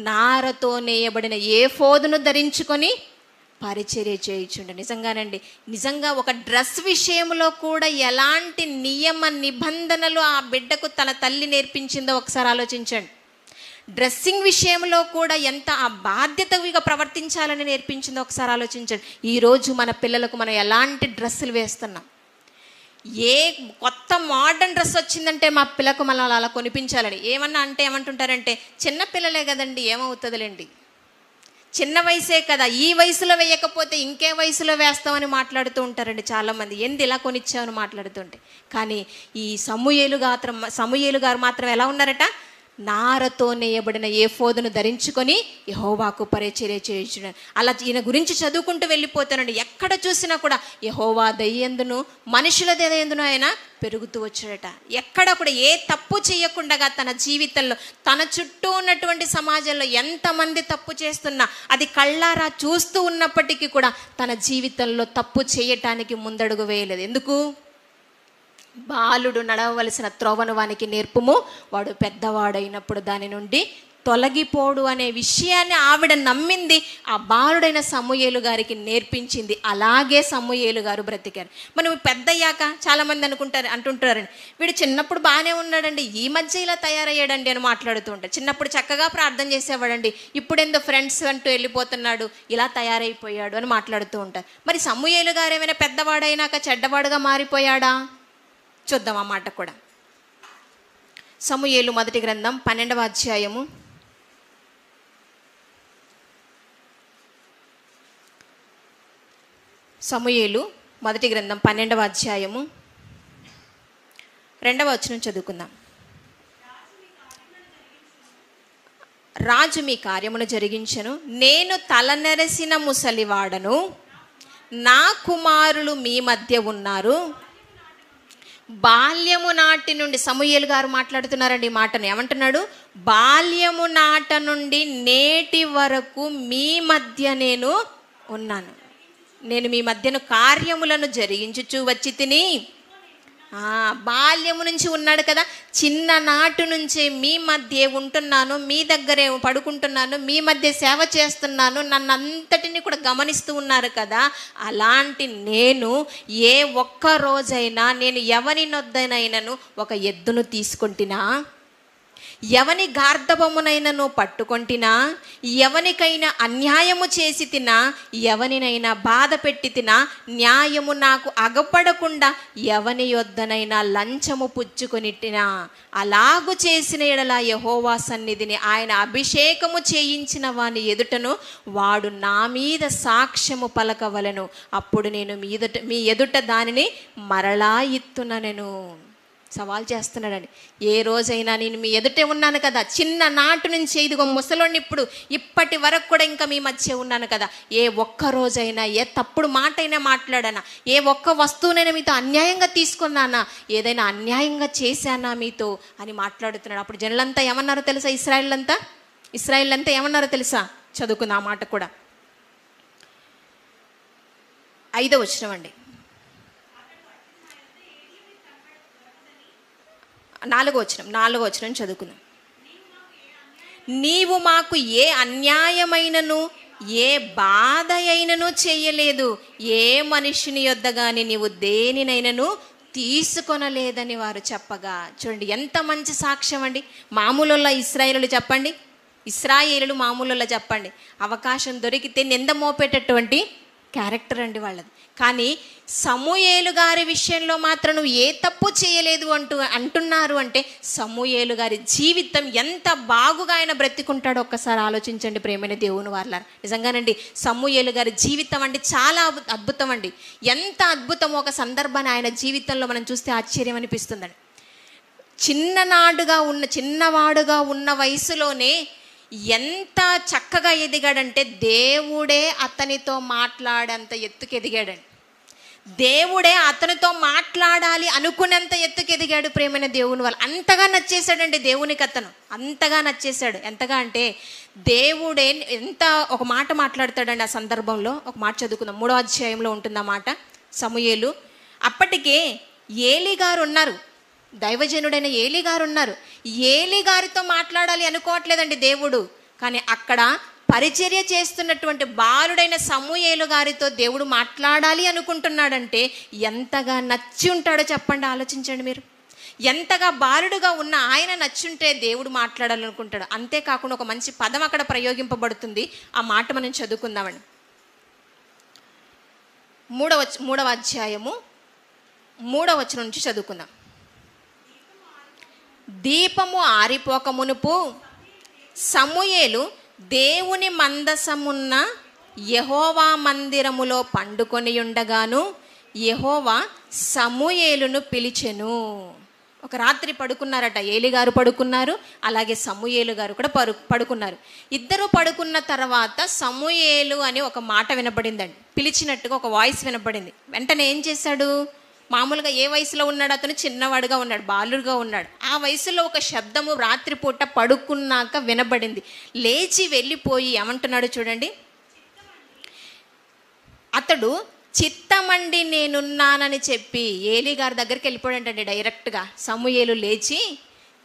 నారతో నేయబడిన ఏఫోదును ధరించుకొని పరిచర్య చేయుచుండెను. నిజంగా ఒక డ్రెస్ విషయంలో కూడా ఎలాంటి నియమ నిబంధనలు ఆ బిడ్డకు తన తల్లి నేర్పించిందో ఒకసారి ఆలోచించండి. డ్రెస్సింగ్ విషయంలో కూడా ఎంత ఆ బాధ్యతగా ప్రవర్తించాలని నేర్పించిందో ఒకసారి ఆలోచించండి. ఈరోజు మన పిల్లలకు మనం ఎలాంటి డ్రెస్సులు వేస్తున్నాం? ఏ కొత్త మోడర్న్ డ్రెస్ వచ్చిందంటే మా పిల్లకు మనం అలా కొనిపించాలని ఏమంటుంటారంటే చిన్న పిల్లలే కదండి, ఏమవుతుందిలేండి, చిన్న వయసే కదా, ఈ వయసులో వేయకపోతే ఇంకే వయసులో వేస్తామని మాట్లాడుతూ ఉంటారండి చాలామంది. ఇలా కొనిచ్చామని మాట్లాడుతుంటే. కానీ ఈ సమూయేలు గారు మాత్రం ఎలా ఉన్నారట? నారతో నేయబడిన ఏఫోదును ధరించుకొని యెహోవాకు పరిచర్య చేయుచున్నాడు. అలా ఈయన గురించి చదువుకుంటూ వెళ్ళిపోతానండి. ఎక్కడ చూసినా కూడా యెహోవా దయందును మనుషుల దయందును ఆయన పెరుగుతూ వచ్చాడట. ఎక్కడ కూడా ఏ తప్పు చేయకుండా తన జీవితంలో తన చుట్టూ ఉన్నటువంటి సమాజంలో ఎంతమంది తప్పు చేస్తున్నా అది కళ్ళారా చూస్తూ ఉన్నప్పటికీ కూడా తన జీవితంలో తప్పు చేయటానికి ముందడుగు వేయలేదు. ఎందుకు? బాలుడు నడవవలసిన త్రోవను వానికి నేర్పుము, వాడు పెద్దవాడైనప్పుడు దాని నుండి తొలగిపోడు అనే విషయాన్ని ఆవిడ నమ్మింది. ఆ బాలుడైన సమూయేలు గారికి నేర్పించింది. అలాగే సమూయేలు గారు బ్రతికారు. మనం పెద్దయ్యాక చాలామంది అంటుంటారండి, వీడు చిన్నప్పుడు బాగానే ఉన్నాడండి, ఈ మధ్య ఇలా తయారయ్యాడండి అని మాట్లాడుతూ ఉంటారు. చిన్నప్పుడు చక్కగా ప్రార్థన చేసేవాడండి, ఇప్పుడెందో ఫ్రెండ్స్ అంటూ వెళ్ళిపోతున్నాడు, ఇలా తయారైపోయాడు అని మాట్లాడుతూ ఉంటారు. మరి సమూయేలు గారు ఏమైనా పెద్దవాడైనాక చెడ్డవాడుగా మారిపోయాడా? చూద్దాం ఆ మాట కూడా. సమూయేలు మొదటి గ్రంథం 12వ అధ్యాయము 12వ అధ్యాయము 2వ వచనం చదువుకుందాం. రాజు మీ కార్యమును జరిగించెను, నేను తలనెరసిన ముసలివాడను, నా కుమారులు మీ మధ్య ఉన్నారు. బాల్యము నాటి నుండి సమూయేలు గారు మాట్లాడుతున్నారండి ఈ మాటను. ఏమంటున్నాడు? బాల్యము నాట నుండి నేటి వరకు మీ మధ్య నేను ఉన్నాను, నేను మీ మధ్యను కార్యములను జరిగించుచు వచ్చి తిని. బాల్యము నుంచి ఉన్నాడు కదా, చిన్ననాటి నుంచే మీ మధ్య ఉంటున్నాను, మీ దగ్గరే పడుకుంటున్నాను, మీ మధ్య సేవ చేస్తున్నాను, నన్ను అంతటిని కూడా గమనిస్తూ ఉన్నారు కదా. అలాంటి నేను ఏ ఒక్క రోజైనా నేను ఎవరి నొద్దనైనను ఒక ఎద్దును తీసుకుంటున్నా, ఎవని గార్ధబమునైనను పట్టుకొంటినా, ఎవనికైనా అన్యాయము చేసి తినా, ఎవనినైనా బాధ పెట్టి తినా, న్యాయము నాకు అగపడకుండా ఎవని యొద్దనైనా లంచము పుచ్చుకొనిటినా, అలాగు చేసిన ఎడల యెహోవా సన్నిధిని ఆయన అభిషేకము చేయించిన వాని ఎదుటను వాడు నా మీద సాక్ష్యము పలకవలెను, అప్పుడు నేను మీ ఎదుట దానిని మరలా ఇత్తుననెను. సవాల్ చేస్తున్నాడని. ఏ రోజైనా నేను మీ ఎదుటే ఉన్నాను కదా, చిన్ననాటి నుంచి ఇదిగో ముసలోని ఇప్పటి వరకు కూడా ఇంకా మీ మధ్య ఉన్నాను కదా, ఏ ఒక్క రోజైనా ఏ తప్పుడు మాట అయినా మాట్లాడానా, ఏ ఒక్క వస్తువునైనా మీతో అన్యాయంగా తీసుకున్నానా, ఏదైనా అన్యాయంగా చేశానా మీతో అని మాట్లాడుతున్నాడు. అప్పుడు జనులంతా ఏమన్నారో తెలుసా? ఇశ్రాయేల్ అంతా ఏమన్నారో తెలుసా? చదువుకుందాం ఆ మాట కూడా. 5వ వచనం అండి, 4వ వచనం చదువుకున్నాం. నీవు మాకు ఏ అన్యాయమైనను ఏ బాధ అయినను చేయలేదు, ఏ మనిషిని యొద్ద గాని నీవు దేనినైనను తీసుకొనలేదని వారు చెప్పగా. చూడండి ఎంత మంచి సాక్ష్యం అండి. మామూలులో ఇశ్రాయేలులు చెప్పండి, ఇశ్రాయేలులు మామూలులో చెప్పండి, అవకాశం దొరికితే నింద మోపేటటువంటి క్యారెక్టర్ అండి వాళ్ళది. కానీ సమూయేలు గారి విషయంలో మాత్రం నువ్వు ఏ తప్పు చేయలేదు అంటున్నారు అంటే సమూయేలు గారి జీవితం ఎంత బాగుగా ఆయన బ్రతికుంటాడో ఒక్కసారి ఆలోచించండి ప్రేమైన దేవుని వారలారా. నిజంగానండి సమూయేలు గారి జీవితం అండి చాలా అద్భుతం అండి. ఎంత అద్భుతమో ఒక సందర్భాన్ని ఆయన జీవితంలో మనం చూస్తే ఆశ్చర్యం అనిపిస్తుందండి. చిన్నవాడుగా ఉన్న వయసులోనే ఎంత చక్కగా ఎదిగాడంటే దేవుడే అతనితో మాట్లాడేంత ఎత్తుకు ఎదిగాడండి. దేవుడే అతనితో మాట్లాడాలి అనుకునేంత ఎత్తుకు ఎదిగాడు ప్రేమైన దేవుని వల్ల. అంతగా నచ్చేశాడండి దేవునికి అతను, అంతగా నచ్చేశాడు. ఎంతగా అంటే దేవుడే ఒక మాట మాట్లాడతాడండి. ఆ సందర్భంలో ఒక మాట చదువుకుందాం. 3వ అధ్యాయంలో ఉంటుంది ఆ మాట. సమూయేలు అప్పటికే ఏలీ గారు ఉన్నారు, దైవజనుడైన ఏలీ గారు ఉన్నారు. ఏలీ గారితో మాట్లాడాలి అనుకోవట్లేదండి దేవుడు. కానీ అక్కడ పరిచర్య చేస్తున్నటువంటి బాలుడైన సమూయేలు గారితో దేవుడు మాట్లాడాలి అనుకుంటున్నాడంటే ఎంతగా నచ్చి ఉంటాడో చెప్పండి, ఆలోచించండి మీరు. ఎంతగా బాలుడుగా ఉన్న ఆయన నచ్చుంటే దేవుడు మాట్లాడాలనుకుంటాడు. అంతేకాకుండా ఒక మంచి పదం అక్కడ ప్రయోగింపబడుతుంది. ఆ మాట మనం చదువుకుందామండి. 3వ అధ్యాయము 3వ వచనం నుంచి చదువుకుందాం. దీపము ఆరిపోక మునుపు సమూయేలు దేవుని మందసమున్న యెహోవా మందిరములో పండుకొని ఉండగాను యెహోవా సమూయేలును పిలిచెను. ఒక రాత్రి పడుకున్నారట. ఏలీ గారు పడుకున్నారు, అలాగే సమూయేలు గారు కూడా పడుకున్నారు. ఇద్దరు పడుకున్న తర్వాత సమూయేలు అని ఒక మాట వినపడిందండి. పిలిచినట్టుగా ఒక వాయిస్ వినపడింది. వెంటనే ఏం చేశాడు? మామూలుగా ఏ వయసులో ఉన్నాడు అతను? చిన్నవాడుగా ఉన్నాడు, బాలుడుగా ఉన్నాడు. ఆ వయసులో ఒక శబ్దము రాత్రిపూట పడుకున్నాక వినబడింది. లేచి వెళ్ళిపోయి ఏమంటున్నాడు చూడండి. అతడు చిత్తమండి నేనున్నానని చెప్పి ఏలీ గారి దగ్గరికి వెళ్ళిపోయాడండి డైరెక్ట్గా. సమూయేలు లేచి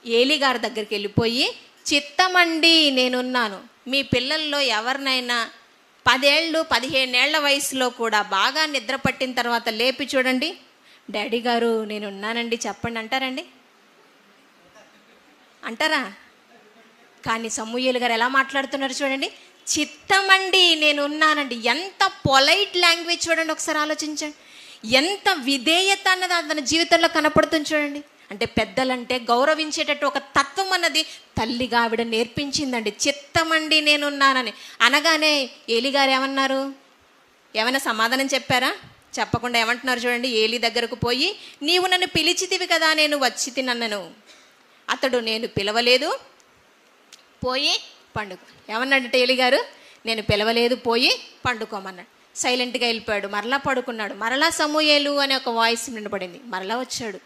ఏలీ గారి దగ్గరికి వెళ్ళిపోయి, చిత్తమండి నేనున్నాను, మీ పిల్లల్లో ఎవరినైనా 10 ఏళ్ళు 15 ఏళ్ల వయసులో కూడా బాగా నిద్ర పట్టిన తర్వాత లేపి చూడండి, డాడీ గారు నేనున్నానండి చెప్పండి అంటారండి? అంటారా? కానీ సమూయేలు గారు ఎలా మాట్లాడుతున్నారు చూడండి. చిత్తమండి నేనున్నానండి. ఎంత పొలైట్ లాంగ్వేజ్ చూడండి, ఒకసారి ఆలోచించండి. ఎంత విధేయత అన్నది అతని జీవితంలో కనపడుతుంది చూడండి. అంటే పెద్దలంటే గౌరవించేటట్టు ఒక తత్వం అన్నది తల్లిగా ఆవిడ నేర్పించిందండి. చిత్తమండి నేనున్నానని అనగానే ఏలీ గారు ఏమన్నారు? ఏమైనా సమాధానం చెప్పారా? చెప్పకుండా ఏమంటున్నారు చూడండి. ఏలీ దగ్గరకు పోయి, నీవు నన్ను పిలిచితివి కదా, నేను వచ్చి తినన్నను. అతడు నేను పిలవలేదు, పోయి పండుకో. ఏమన్నాడంటే ఏలీ గారు, నేను పిలవలేదు, పోయి పండుకోమన్నాడు. సైలెంట్గా వెళ్ళిపోయాడు. మరలా పడుకున్నాడు. మరలా సమూయేలు అనే ఒక వాయిస్ వినపడింది. మరలా వచ్చాడు.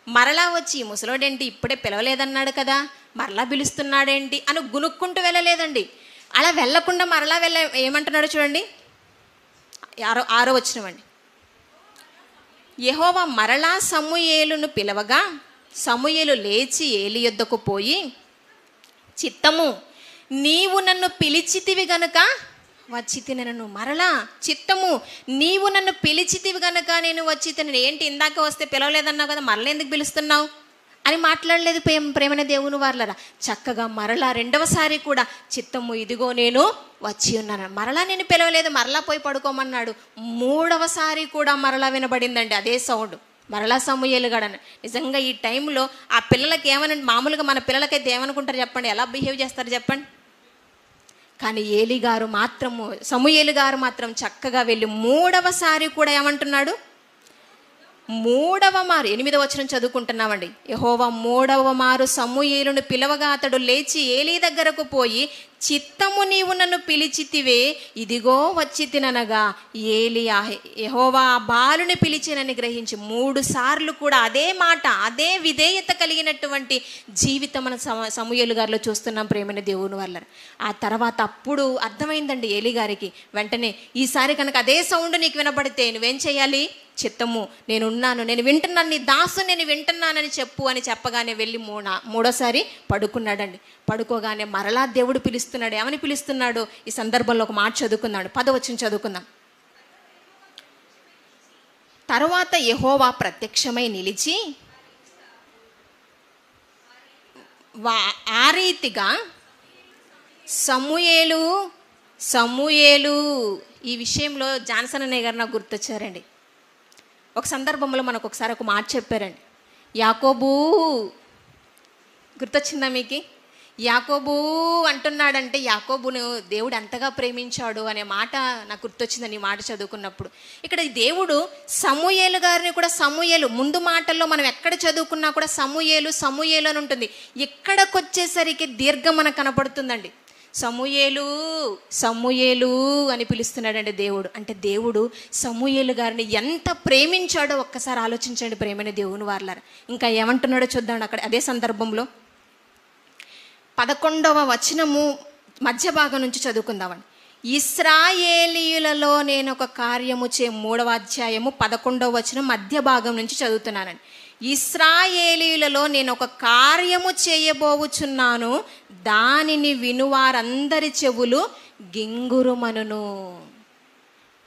మరలా వచ్చి, ముసలోడేంటి ఇప్పుడే పిలవలేదన్నాడు కదా, మరలా పిలుస్తున్నాడేంటి అని గునుక్కుంటూ వెళ్ళలేదండి. అలా వెళ్ళకుండా మరలా ఏమంటున్నాడు చూడండి. 6వ వచనం అండి. యెహోవా మరలా సమూయేలును పిలవగా సమూయేలు లేచి ఏలీ యొద్దకు పోయి, చిత్తము నీవు నన్ను పిలిచితివి గనుక వచ్చి తినను. మరలా చిత్తము నీవు నన్ను పిలిచితివి గనుక నేను వచ్చి తినను. ఏంటి ఇందాక వస్తే పిలవలేదన్నావు కదా, మరలా ఎందుకు పిలుస్తున్నావు అని మాట్లాడలేదు ప్రేమైన దేవుని వారలారా. చక్కగా మరలా 2వసారి కూడా చిత్తము ఇదిగో నేను వచ్చి ఉన్నాను. మరలా నేను పిలవలేదు, మరలా పోయి పడుకోమన్నాడు. 3వసారి కూడా మరలా వినబడిందండి అదే సౌండ్. మరలా సమూయేలు గాడని. నిజంగా ఈ టైంలో ఆ పిల్లలకి ఏమనండి, మామూలుగా మన పిల్లలకైతే ఏమనుకుంటారు చెప్పండి, ఎలా బిహేవ్ చేస్తారు చెప్పండి. కానీ ఏలీ గారు మాత్రము, సమూయేలు గారు మాత్రం చక్కగా వెళ్ళి 3వసారి కూడా ఏమంటున్నాడు? 3వ మారు 8వ వచనం చదువుకుంటున్నామండి. యెహోవా 3వ మారు సమూయేలును పిలవగా అతడు లేచి ఏలీ దగ్గరకు పోయి, చిత్తము నీవు నన్ను పిలిచితివే, ఇదిగో వచ్చి తిననగా ఏలీ యెహోవా ఆ బాలుని పిలిచినని గ్రహించి 3 సార్లు కూడా అదే మాట, అదే విధేయత కలిగినటువంటి జీవితం మన సమూయేలు గారిలో చూస్తున్నాం ప్రేమైన దేవుని వల్ల. ఆ తర్వాత అప్పుడు అర్థమైందండి ఏలీ గారికి. వెంటనే ఈసారి కనుక అదే సౌండ్ నీకు వినబడితే నువ్వేం చేయాలి? చిత్తము నేనున్నాను, నేను వింటున్నాను, నీ దాసు నేను వింటున్నానని చెప్పు అని చెప్పగానే వెళ్ళి 3వసారి పడుకున్నాడండి. పడుకోగానే మరలా దేవుడు పిలుస్తున్నాడు. ఏమని పిలుస్తున్నాడు? ఈ సందర్భంలో ఒక మాట చదువుకున్నాడు. 10వ వచనం చదువుకుందాం. తరువాత యెహోవా ప్రత్యక్షమై నిలిచి ఆ రీతిగా సమూయేలు సమూయేలు ఈ విషయంలో జాన్సన్ అనే గారు నాకు గుర్తొచ్చారండి. ఒక సందర్భంలో మనకు ఒకసారి ఒక మాట చెప్పారండి. యాకోబు, గుర్తొచ్చిందా మీకు? యాకోబు అంటున్నాడంటే యాకోబును దేవుడు ఎంతగా ప్రేమించాడు అనే మాట నాకు గుర్తొచ్చిందని ఈ మాట చదువుకున్నప్పుడు. ఇక్కడ దేవుడు సమూయేలు గారిని కూడా, సమూయేలు ముందు మాటల్లో మనం ఎక్కడ చదువుకున్నా కూడా సమూయేలు సమూయేలు అని ఉంటుంది. ఇక్కడికి వచ్చేసరికి దీర్ఘం మనకు కనపడుతుందండి. సమూయేలు సమూయేలు అని పిలుస్తున్నాడండి దేవుడు. అంటే దేవుడు సమూయేలు గారిని ఎంత ప్రేమించాడో ఒక్కసారి ఆలోచించండి ప్రేమైన దేవుని వారలారా. ఇంకా ఏమంటున్నాడో చూద్దాం అక్కడ అదే సందర్భంలో. 11వ వచనము మధ్య భాగం నుంచి చదువుకుందామండి. ఇశ్రాయేలీయులలో నేను ఒక కార్యము 3వ అధ్యాయము 11వ వచనం మధ్య భాగం నుంచి చదువుతున్నానండి. ఇశ్రాయేలీయులలో నేను ఒక కార్యము చేయబోచున్నాను, దానిని వినువారందరి చెవులు గింగురుమనును.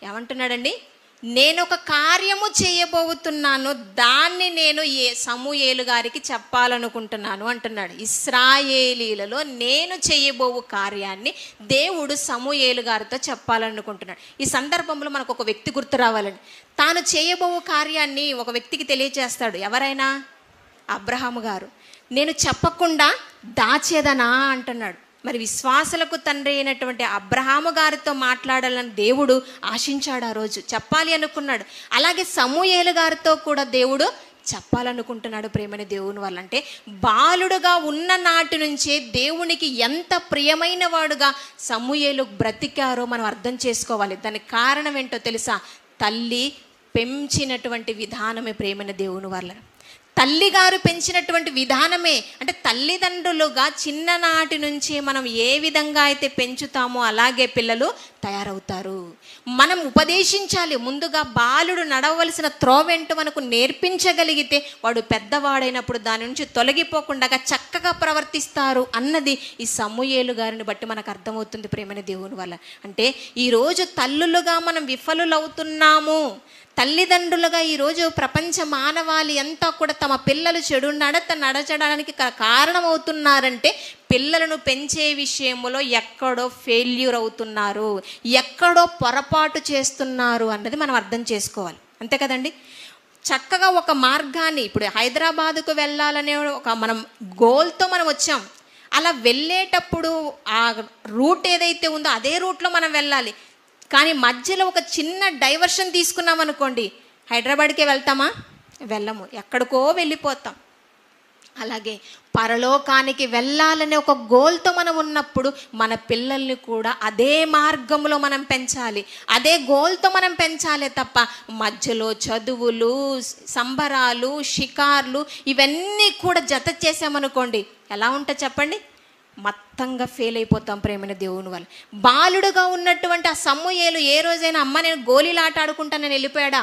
ఏమంటున్నాడండి? నేను ఒక కార్యము చేయబోతున్నాను, దాన్ని నేను సమూయేలు గారికి చెప్పాలనుకుంటున్నాను అంటున్నాడు. ఇశ్రాయేలీలలో నేను చేయబోవు కార్యాన్ని దేవుడు సమూయేలు గారితో చెప్పాలనుకుంటున్నాడు. ఈ సందర్భంలో మనకు ఒక వ్యక్తి గుర్తు రావాలండి. తాను చేయబోవు కార్యాన్ని ఒక వ్యక్తికి తెలియజేస్తాడు. ఎవరైనా? అబ్రహాము గారు. నేను చెప్పకుండా దాచేదనా అంటున్నాడు. మరి విశ్వాసులకు తండ్రి అయినటువంటి అబ్రహాము గారితో మాట్లాడాలని దేవుడు ఆశించాడు. ఆ రోజు చెప్పాలి అనుకున్నాడు. అలాగే సమూయేలు గారితో కూడా దేవుడు చెప్పాలనుకుంటున్నాడు ప్రేమైన దేవుని వల్ల. అంటే బాలుడుగా ఉన్న నాటి నుంచే దేవునికి ఎంత ప్రియమైన వాడుగా సమూయేలు బ్రతికారో మనం అర్థం చేసుకోవాలి. దానికి కారణం ఏంటో తెలుసా? తల్లి పెంచినటువంటి విధానమే ప్రేమైన దేవుని వల్ల. తల్లిగారు పెంచినటువంటి విధానమే. అంటే తల్లిదండ్రులుగా చిన్ననాటి నుంచి మనం ఏ విధంగా అయితే పెంచుతామో అలాగే పిల్లలు తయారవుతారు. మనం ఉపదేశించాలి. ముందుగా బాలుడు నడవలసిన త్రోవెంటో మనకు నేర్పించగలిగితే వాడు పెద్దవాడైనప్పుడు దాని నుంచి తొలగిపోకుండా చక్కగా ప్రవర్తిస్తారు అన్నది ఈ సమూయేలు గారిని బట్టి మనకు అర్థమవుతుంది ప్రేమైన దేవుని వల్ల. అంటే ఈరోజు తల్లులుగా మనం విఫలులవుతున్నాము. తల్లిదండ్రులుగా ఈరోజు ప్రపంచ మానవాళి అంతా కూడా తమ పిల్లలు చెడు నడచడానికి కారణమవుతున్నారంటే పిల్లలను పెంచే విషయంలో ఎక్కడో ఫెయిల్యూర్ అవుతున్నారు, ఎక్కడో పొరపాటు చేస్తున్నారు అన్నది మనం అర్థం చేసుకోవాలి. అంతే కదండి? చక్కగా ఒక మార్గాన్ని, ఇప్పుడు హైదరాబాదుకు వెళ్ళాలనే ఒక మనం గోల్తో మనం వచ్చాం. అలా వెళ్ళేటప్పుడు ఆ రూట్ ఏదైతే ఉందో అదే రూట్లో మనం వెళ్ళాలి. కానీ మధ్యలో ఒక చిన్న డైవర్షన్ తీసుకున్నాం అనుకోండి, హైదరాబాద్కే వెళ్తామా? వెళ్ళము, ఎక్కడికో వెళ్ళిపోతాం. అలాగే పరలోకానికి వెళ్ళాలనే ఒక గోల్తో మనం ఉన్నప్పుడు మన పిల్లల్ని కూడా అదే మార్గంలో మనం పెంచాలి, అదే గోల్తో మనం పెంచాలి తప్ప మధ్యలో చదువులు, సంబరాలు, షికార్లు ఇవన్నీ కూడా జత చేసామనుకోండి ఎలా ఉంటుంది చెప్పండి? మొత్తంగా ఫెయిల్ అయిపోతాం ప్రేమైన దేవుని వల్ల. బాలుడుగా ఉన్నటువంటి ఆ సమూయేలు ఏ రోజైనా అమ్మ నేను గోళీలాట ఆడుకుంటానని వెళ్ళిపోయాడా?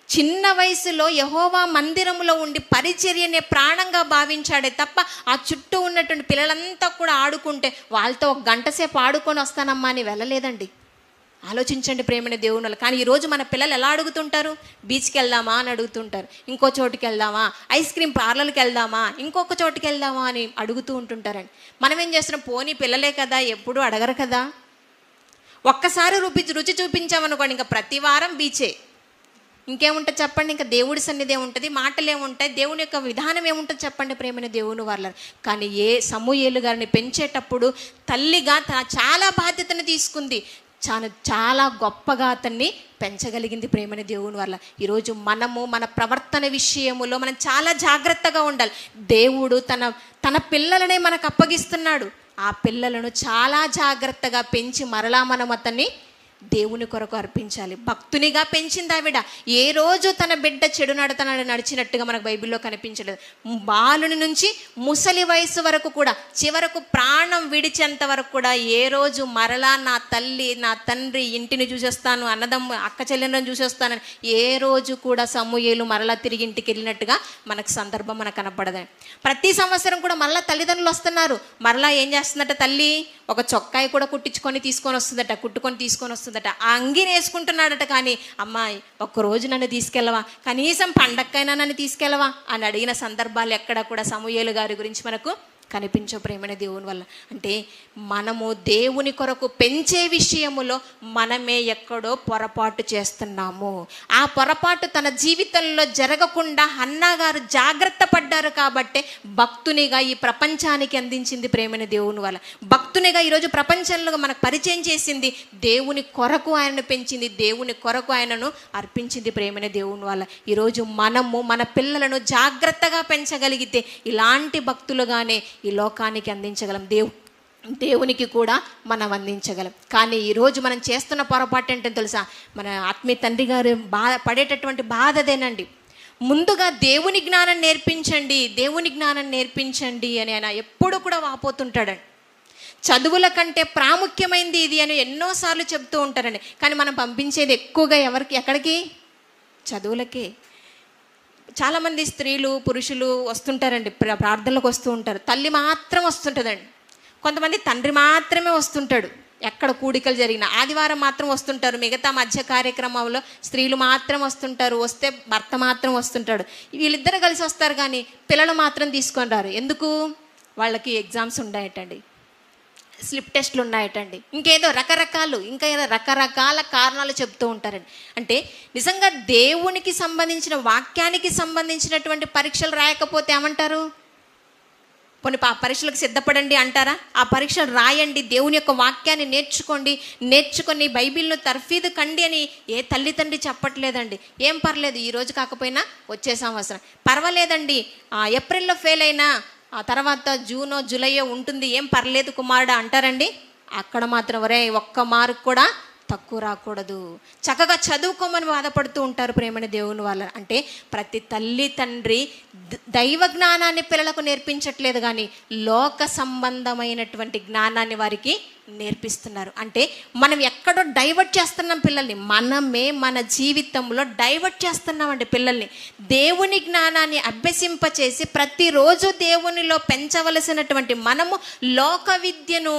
చిన్న వయసులో యెహోవా మందిరంలో ఉండి పరిచర్యనే ప్రాణంగా భావించాడే తప్ప ఆ చుట్టూ ఉన్నటువంటి పిల్లలంతా కూడా ఆడుకుంటే వాళ్ళతో ఒక గంట సేపు ఆడుకొని వస్తానమ్మా అని వెళ్ళలేదండి. ఆలోచించండి ప్రేమైన దేవుని వల్ల. కానీ ఈరోజు మన పిల్లలు ఎలా అడుగుతుంటారు? బీచ్కి వెళ్దామా అని అడుగుతుంటారు, ఇంకో చోటుకి వెళ్దామా, ఐస్ క్రీమ్ పార్లర్కి వెళ్దామా, ఇంకొక చోటుకి వెళ్దామా అని అడుగుతూ ఉంటుంటారండి. మనం ఏం చేస్తున్నాం? పోనీ పిల్లలే కదా, ఎప్పుడు అడగరు కదా. ఒక్కసారి రుచి చూపించామనుకోండి ఇంకా ప్రతి వారం బీచే. ఇంకేముంటుంది చెప్పండి? ఇంకా దేవుడి సన్నిధి ఏముంటుంది, మాటలు ఏముంటాయి, దేవుని యొక్క విధానం ఏముంటుంది చెప్పండి ప్రేమైన దేవుని వల్ల. కానీ సమూయేలు గారిని పెంచేటప్పుడు తల్లిగా చాలా బాధ్యతను తీసుకుంది, చాలా గొప్పగా అతన్ని పెంచగలిగింది ప్రేమైన దేవుని వల్ల. ఈరోజు మనము మన ప్రవర్తన విషయములో మనం చాలా జాగ్రత్తగా ఉండాలి. దేవుడు తన పిల్లలనే మనకు అప్పగిస్తున్నాడు. ఆ పిల్లలను చాలా జాగ్రత్తగా పెంచి మరలా మనం అతన్ని దేవుని కొరకు అర్పించాలి. భక్తునిగా పెంచింది ఆవిడ. ఏ రోజు తన బిడ్డ చెడు నడిచినట్టుగా మనకు బైబిల్లో కనిపించలేదు. బాలుని నుంచి ముసలి వయసు వరకు కూడా, చివరకు ప్రాణం విడిచేంత వరకు కూడా ఏ రోజు మరలా నా తల్లి నా తండ్రి ఇంటిని చూసేస్తాను, అన్నదమ్ము అక్క చెల్లెలను చూసేస్తానని ఏ రోజు కూడా సమూయేలు మరలా తిరిగి ఇంటికి వెళ్ళినట్టుగా మనకు సందర్భం మనకు కనపడదు. ప్రతి సంవత్సరం కూడా మరలా తల్లిదండ్రులు వస్తున్నారు. మరలా ఏం చేస్తుందట తల్లి? ఒక చొక్కాయి కూడా కుట్టుకొని తీసుకొని వస్తుందట. ఆ అంగిని వేసుకుంటున్నాడట. కానీ అమ్మాయి ఒక్కరోజు నన్ను తీసుకెళ్ళవా, కనీసం పండక్కైనా నన్ను తీసుకెళ్ళవా అని అడిగిన సందర్భాలు ఎక్కడ కూడా సమూయేలు గారి గురించి మనకు కనిపించవు ప్రేమైన దేవుని వల్ల. అంటే మనము దేవుని కొరకు పెంచే విషయములో మనమే ఎక్కడో పొరపాటు చేస్తున్నాము. ఆ పొరపాటు తన జీవితంలో జరగకుండా హన్నా గారు జాగ్రత్త పడ్డారు కాబట్టే భక్తునిగా ఈ ప్రపంచానికి అందించింది ప్రేమైన దేవుని వల్ల. భక్తునిగా ఈరోజు ప్రపంచంలో మనకు పరిచయం చేసింది. దేవుని కొరకు ఆయనను పెంచింది, దేవుని కొరకు ఆయనను అర్పించింది ప్రేమైన దేవుని వల్ల. ఈరోజు మనము మన పిల్లలను జాగ్రత్తగా పెంచగలిగితే ఇలాంటి భక్తులుగానే ఈ లోకానికి అందించగలం, దేవునికి కూడా మనం అందించగలం. కానీ ఈరోజు మనం చేస్తున్న పొరపాటు ఏంటో తెలుసా? మన ఆత్మీయ తండ్రి గారు పడేటటువంటి బాధదేనండి. ముందుగా దేవుని జ్ఞానం నేర్పించండి, దేవుని జ్ఞానం నేర్పించండి అని ఆయన ఎప్పుడు కూడా వాపోతుంటాడండి. చదువుల కంటే ప్రాముఖ్యమైనది ఇది అని ఎన్నోసార్లు చెప్తూ ఉంటారండి. కానీ మనం పంపించేది ఎక్కువగా ఎక్కడికి? చదువులకే. చాలామంది స్త్రీలు పురుషులు వస్తుంటారండి, ప్రార్థనలకు వస్తూ ఉంటారు. తల్లి మాత్రం వస్తుంటుందండి. కొంతమంది తండ్రి మాత్రమే వస్తుంటాడు. ఎక్కడ కూడికలు జరిగిన ఆదివారం మాత్రం వస్తుంటారు. మిగతా మధ్య కార్యక్రమంలో స్త్రీలు మాత్రం వస్తుంటారు. వస్తే భర్త మాత్రం వస్తుంటాడు. వీళ్ళిద్దరు కలిసి వస్తారు కానీ పిల్లలు మాత్రం తీసుకొని రారు. ఎందుకు? వాళ్ళకి ఎగ్జామ్స్ ఉన్నాయటండి, స్లిప్ టెస్ట్లు ఉన్నాయటండి, ఇంకా ఏదో రకరకాల కారణాలు చెప్తూ ఉంటారండి. అంటే నిజంగా దేవునికి సంబంధించిన వాక్యానికి సంబంధించినటువంటి పరీక్షలు రాయకపోతే ఏమంటారు? కొన్ని పరీక్షలకు సిద్ధపడండి అంటారా? ఆ పరీక్షలు రాయండి, దేవుని యొక్క వాక్యాన్ని నేర్చుకొని బైబిల్ను తర్ఫీదు కండి అని ఏ తల్లి తండ్రి చెప్పట్లేదండి. ఏం పర్లేదు, ఈరోజు కాకపోయినా వచ్చే సంవత్సరం పర్వాలేదండి, ఏప్రిల్లో ఫెయిల్ అయినా ఆ తర్వాత జూనో జూలైయో ఉంటుంది, ఏం పర్లేదు కుమారుడా అంటారండి. అక్కడ మాత్రం ఒక్క మార్కు కూడా తక్కువ రాకూడదు, చక్కగా చదువుకోమని బాధపడుతూ ఉంటారు ప్రేమని దేవుని వల్ల. అంటే ప్రతి తల్లి తండ్రి దైవ జ్ఞానాన్ని పిల్లలకు నేర్పించట్లేదు కానీ లోక సంబంధమైనటువంటి జ్ఞానాన్ని వారికి నేర్పిస్తున్నారు. అంటే మనం ఎక్కడో డైవర్ట్ చేస్తున్నాం పిల్లల్ని, మనమే మన జీవితంలో డైవర్ట్ చేస్తున్నామండి పిల్లల్ని. దేవుని జ్ఞానాన్ని అభ్యసింపచేసి ప్రతిరోజు దేవునిలో పెంచవలసినటువంటి మనము లోక విద్యను